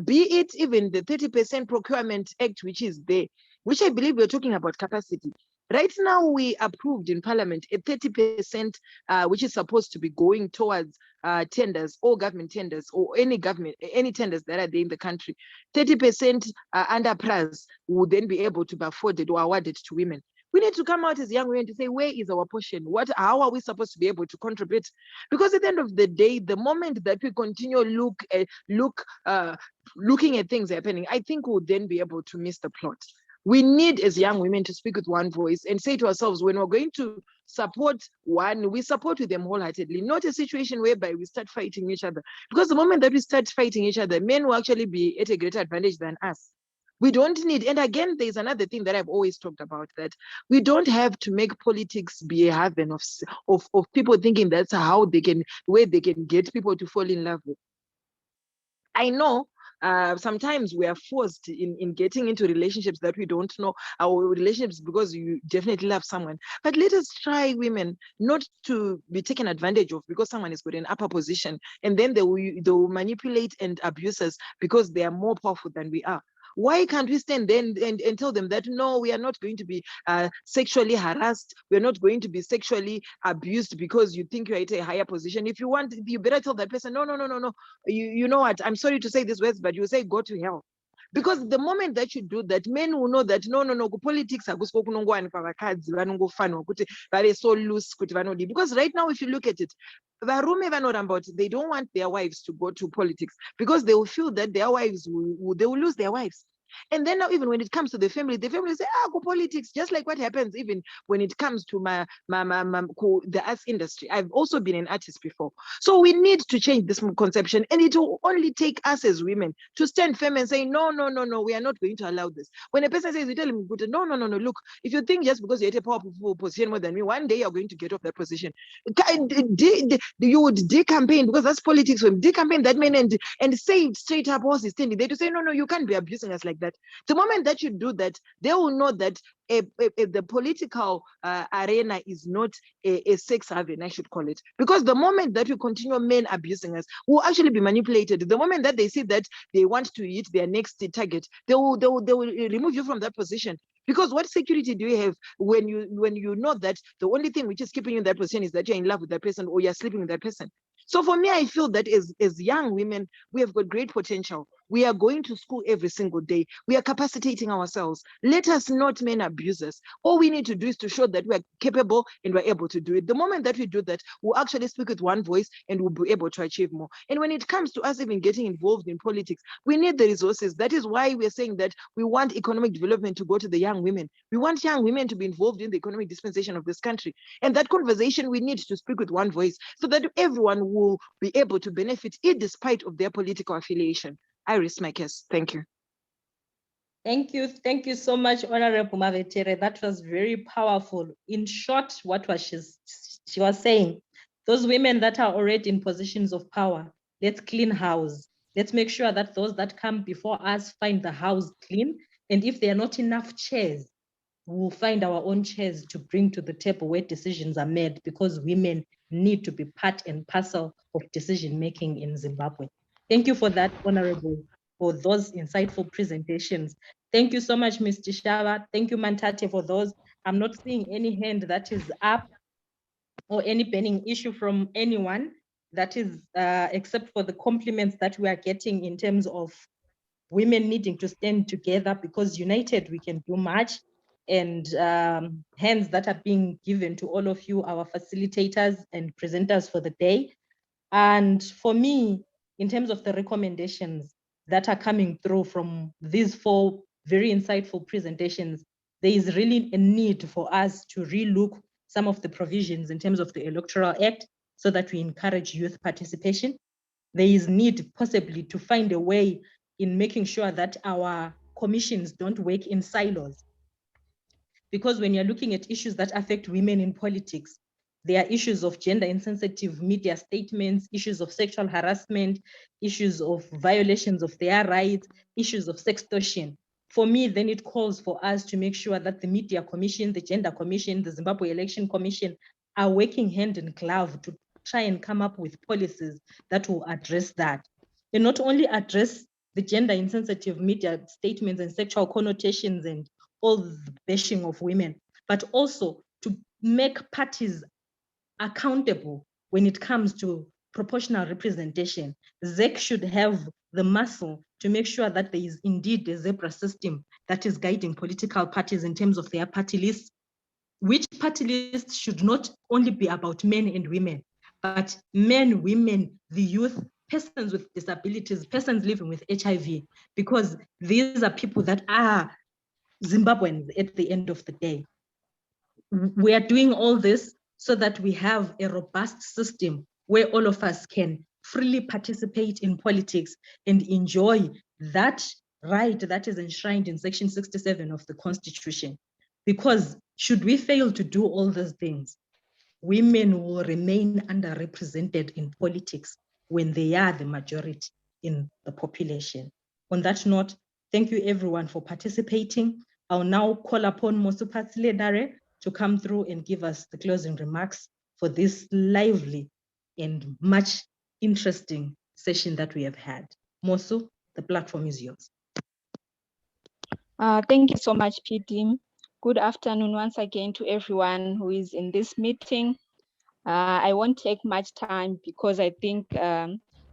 Be it even the 30% procurement act, which is there, which I believe we're talking about capacity. Right now, we approved in Parliament a 30%, which is supposed to be going towards tenders, all government tenders, or any tenders that are there in the country. 30% under price would then be able to be afforded or awarded to women. We need to come out as young women to say, where is our portion? How are we supposed to be able to contribute? Because at the end of the day, the moment that we continue looking at things happening, I think we'll then be able to miss the plot. We need, as young women, to speak with one voice and say to ourselves, when we're going to support one, we support with them wholeheartedly, not a situation whereby we start fighting each other. Because the moment that we start fighting each other, men will actually be at a greater advantage than us. We don't need, and again, there's another thing that I've always talked about, that we don't have to make politics be a haven of people thinking that's how where they can get people to fall in love with. I know sometimes we are forced in getting into relationships that we don't know, our relationships because you definitely love someone. But let us try, women, not to be taken advantage of because someone is got an upper position, and then they will manipulate and abuse us because they are more powerful than we are. Why can't we stand then and tell them that, no, we are not going to be sexually harassed, we're not going to be sexually abused because you think you're at a higher position? If you want, you better tell that person, no. You know what, I'm sorry to say these words, but you say go to hell. Because the moment that you do that, men will know that no, politics are so loose. Because right now, if you look at it, they don't want their wives to go to politics because they will feel that their wives they will lose their wives. And then now, even when it comes to the family say, go politics, just like what happens even when it comes to the arts industry. I've also been an artist before. So we need to change this conception, and it will only take us as women to stand firm and say, no, we are not going to allow this. When a person says, we tell him, no, look, if you think just because you're at a powerful position more than me, one day you're going to get off that position. You would decampaign, because that's politics. Decampaign that man and say straight up, what's standing there to say, no, you can't be abusing us like that. The moment that you do that, they will know that the political arena is not a sex haven, I should call it. Because the moment that you continue men abusing us, we'll actually be manipulated. The moment that they see that they want to hit their next target, they will remove you from that position. Because what security do you have when you know that the only thing which is keeping you in that position is that you're in love with that person or you're sleeping with that person? So for me, I feel that as young women, we have got great potential. We are going to school every single day. We are capacitating ourselves. Let us not men abuse us. All we need to do is to show that we are capable and we're able to do it. The moment that we do that, we'll actually speak with one voice and we'll be able to achieve more. And when it comes to us even getting involved in politics, we need the resources. That is why we're saying that we want economic development to go to the young women. We want young women to be involved in the economic dispensation of this country. And that conversation, we need to speak with one voice so that everyone will be able to benefit it despite of their political affiliation. I raise my case. Thank you. Thank you so much, Honourable Mavetera. That was very powerful. In short, what was she was saying, those women that are already in positions of power, let's clean house. Let's make sure that those that come before us find the house clean. And if there are not enough chairs, we'll find our own chairs to bring to the table where decisions are made, because women need to be part and parcel of decision-making in Zimbabwe. Thank you for that, Honourable, for those insightful presentations. Thank you so much, Mr. Shava. Thank you, Mantate, for those. I'm not seeing any hand that is up or any burning issue from anyone, that is, except for the compliments that we are getting in terms of women needing to stand together, because united we can do much, and hands that are being given to all of you, our facilitators and presenters for the day. And for me, in terms of the recommendations that are coming through from these 4 very insightful presentations, there is really a need for us to relook some of the provisions in terms of the Electoral Act so that we encourage youth participation. There is need possibly to find a way in making sure that our commissions don't work in silos. Because when you're looking at issues that affect women in politics, there are issues of gender insensitive media statements, issues of sexual harassment, issues of violations of their rights, issues of sextortion. For me, then it calls for us to make sure that the Media Commission, the Gender Commission, the Zimbabwe Election Commission are working hand in glove to try and come up with policies that will address that. And not only address the gender insensitive media statements and sexual connotations and all the bashing of women, but also to make parties accountable when it comes to proportional representation. ZEC should have the muscle to make sure that there is indeed a zebra system that is guiding political parties in terms of their party lists, which party lists should not only be about men and women, but men, women, the youth, persons with disabilities, persons living with HIV, because these are people that are Zimbabweans at the end of the day. We are doing all this so that we have a robust system where all of us can freely participate in politics and enjoy that right that is enshrined in Section 67 of the Constitution. Because should we fail to do all these things, women will remain underrepresented in politics when they are the majority in the population. On that note, thank you everyone for participating. I'll now call upon Mosupatsile Dare to come through and give us the closing remarks for this lively and much interesting session that we have had. Mosu, the platform is yours. Thank you so much, PD. Good afternoon once again to everyone who is in this meeting. I won't take much time because I think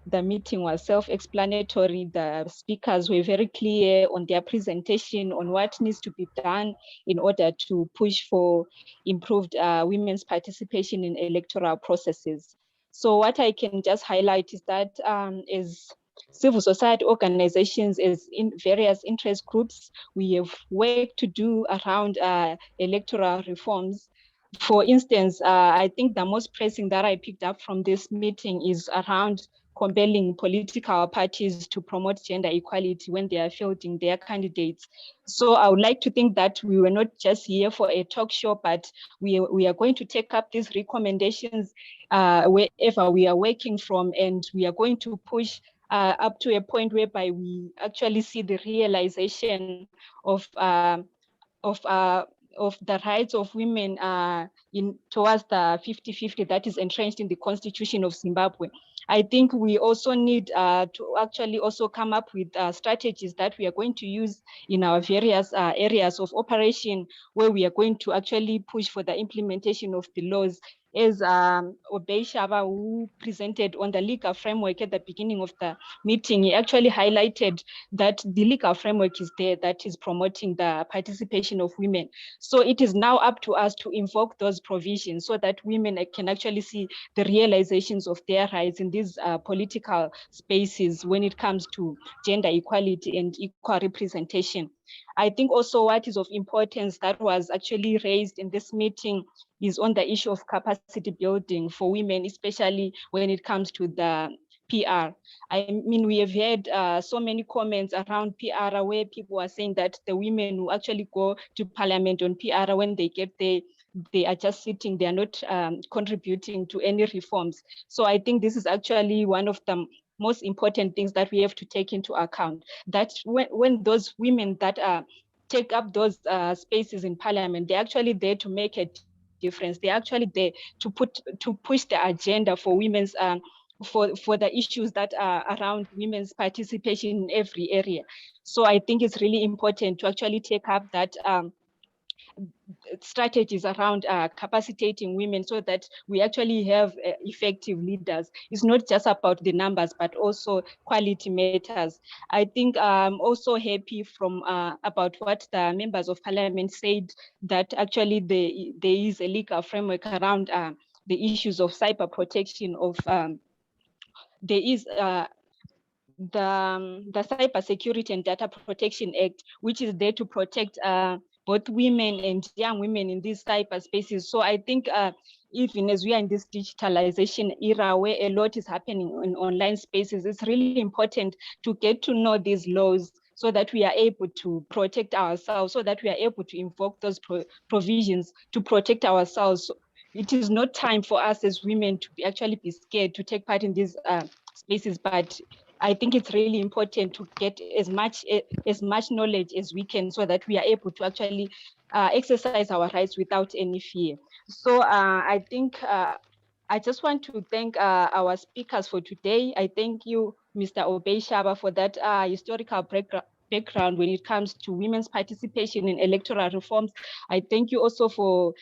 the meeting was self-explanatory. The speakers were very clear on their presentation on what needs to be done in order to push for improved women's participation in electoral processes. So what I can just highlight is that as civil society organizations, as in various interest groups, we have work to do around electoral reforms. For instance, I think the most pressing that I picked up from this meeting is around compelling political parties to promote gender equality when they are fielding their candidates. So I would like to think that we were not just here for a talk show, but we are going to take up these recommendations wherever we are working from, and we are going to push up to a point whereby we actually see the realization of the rights of women towards the 50-50 that is entrenched in the Constitution of Zimbabwe. I think we also need to actually also come up with strategies that we are going to use in our various areas of operation, where we are going to actually push for the implementation of the laws. As Shava, who presented on the legal framework at the beginning of the meeting, he actually highlighted that the legal framework is there that is promoting the participation of women. So it is now up to us to invoke those provisions so that women can actually see the realizations of their rights in these political spaces when it comes to gender equality and equal representation. I think also what is of importance that was actually raised in this meeting is on the issue of capacity building for women, especially when it comes to the PR. I mean, we have had so many comments around PR where people are saying that the women who actually go to parliament on PR, when they get there, they are just sitting, they are not contributing to any reforms. So I think this is actually one of the most important things that we have to take into account, that when those women that are take up those spaces in parliament. They're actually there to make a difference. They're actually there to push the agenda for women's for the issues that are around women's participation in every area. So I think it's really important to actually take up that strategies around capacitating women so that we actually have effective leaders. It's not just about the numbers, but also quality matters. I think I'm also happy from about what the members of parliament said, that actually there is a legal framework around the issues of cyber protection of there is the Cyber Security and Data Protection Act, which is there to protect both women and young women in these cyber spaces. So I think even as we are in this digitalization era where a lot is happening in online spaces, it's really important to get to know these laws so that we are able to protect ourselves, so that we are able to invoke those provisions to protect ourselves. It is not time for us as women to actually be scared to take part in these spaces, but I think it's really important to get as much knowledge as we can so that we are able to actually exercise our rights without any fear. So I think I just want to thank our speakers for today. I thank you, Mr. Shava, for that historical background when it comes to women's participation in electoral reforms. I thank you also for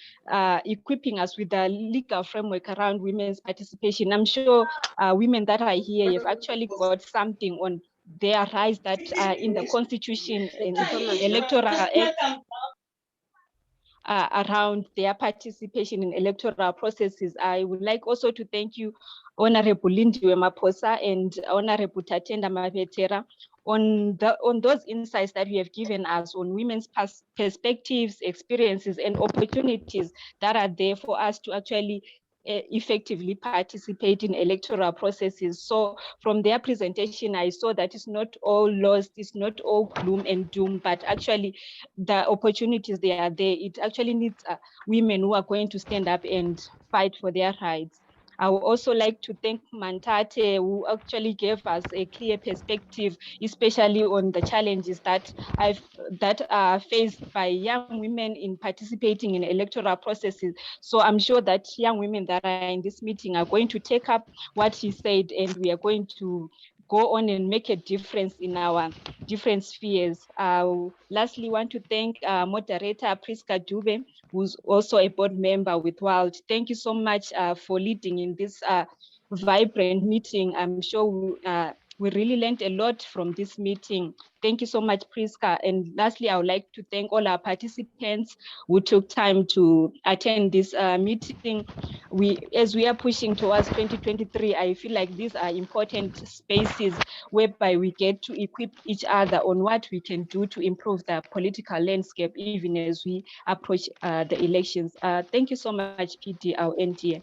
equipping us with the legal framework around women's participation. I'm sure women that are here have actually got something on their rights that are in the Constitution and Electoral Act around their participation in electoral processes. I would like also to thank you, Honourable Lindiwe Maphosa and Honourable Tatenda Mavetera, on those insights that you have given us on women's perspectives, experiences, and opportunities that are there for us to actually effectively participate in electoral processes. So from their presentation, I saw that it's not all lost, it's not all gloom and doom, but actually the opportunities they are there. It actually needs women who are going to stand up and fight for their rights. I would also like to thank Mantate, who actually gave us a clear perspective, especially on the challenges that are faced by young women in participating in electoral processes. So I'm sure that young women that are in this meeting are going to take up what he said, and we are going to go on and make a difference in our different spheres. Lastly, want to thank moderator Prisca Dube, who's also a board member with WILD. Thank you so much for leading in this vibrant meeting. I'm sure we really learned a lot from this meeting. Thank you so much, Prisca. And lastly, I would like to thank all our participants who took time to attend this meeting. As we are pushing towards 2023, I feel like these are important spaces whereby we get to equip each other on what we can do to improve the political landscape, even as we approach the elections. Thank you so much, PD. I'll end here.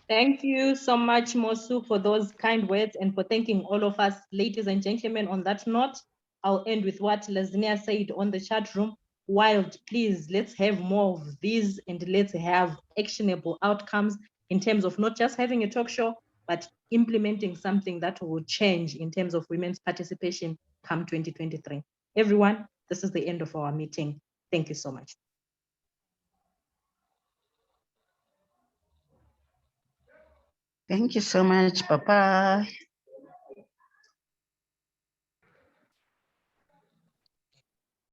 Thank you so much, Mosu, for those kind words and for thanking all of us, ladies and gentlemen. On that note, I'll end with what Lazinia said on the chat room. Wild, please, let's have more of these and let's have actionable outcomes in terms of not just having a talk show, but implementing something that will change in terms of women's participation come 2023. Everyone, this is the end of our meeting. Thank you so much. Thank you so much. Bye-bye.